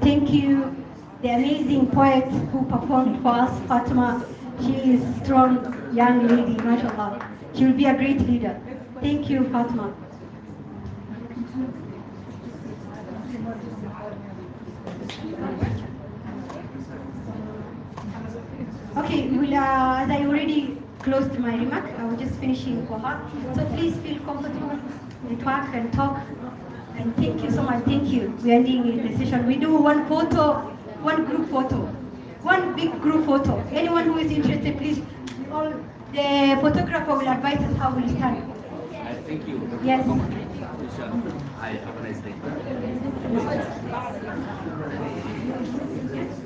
Thank you, the amazing poet who performed for us, Fatima. She is a strong young lady, mashallah. She will be a great leader. Thank you, Fatima. Okay, as I already closed my remark, I was just finishing for her. So please feel comfortable, network and talk. And thank you so much, thank you. We're ending the session. We do one photo, one group photo, one big group photo. Anyone who is interested, please, the photographer will advise us how we'll stand. Thank you. Yes. presentation. Have a nice day.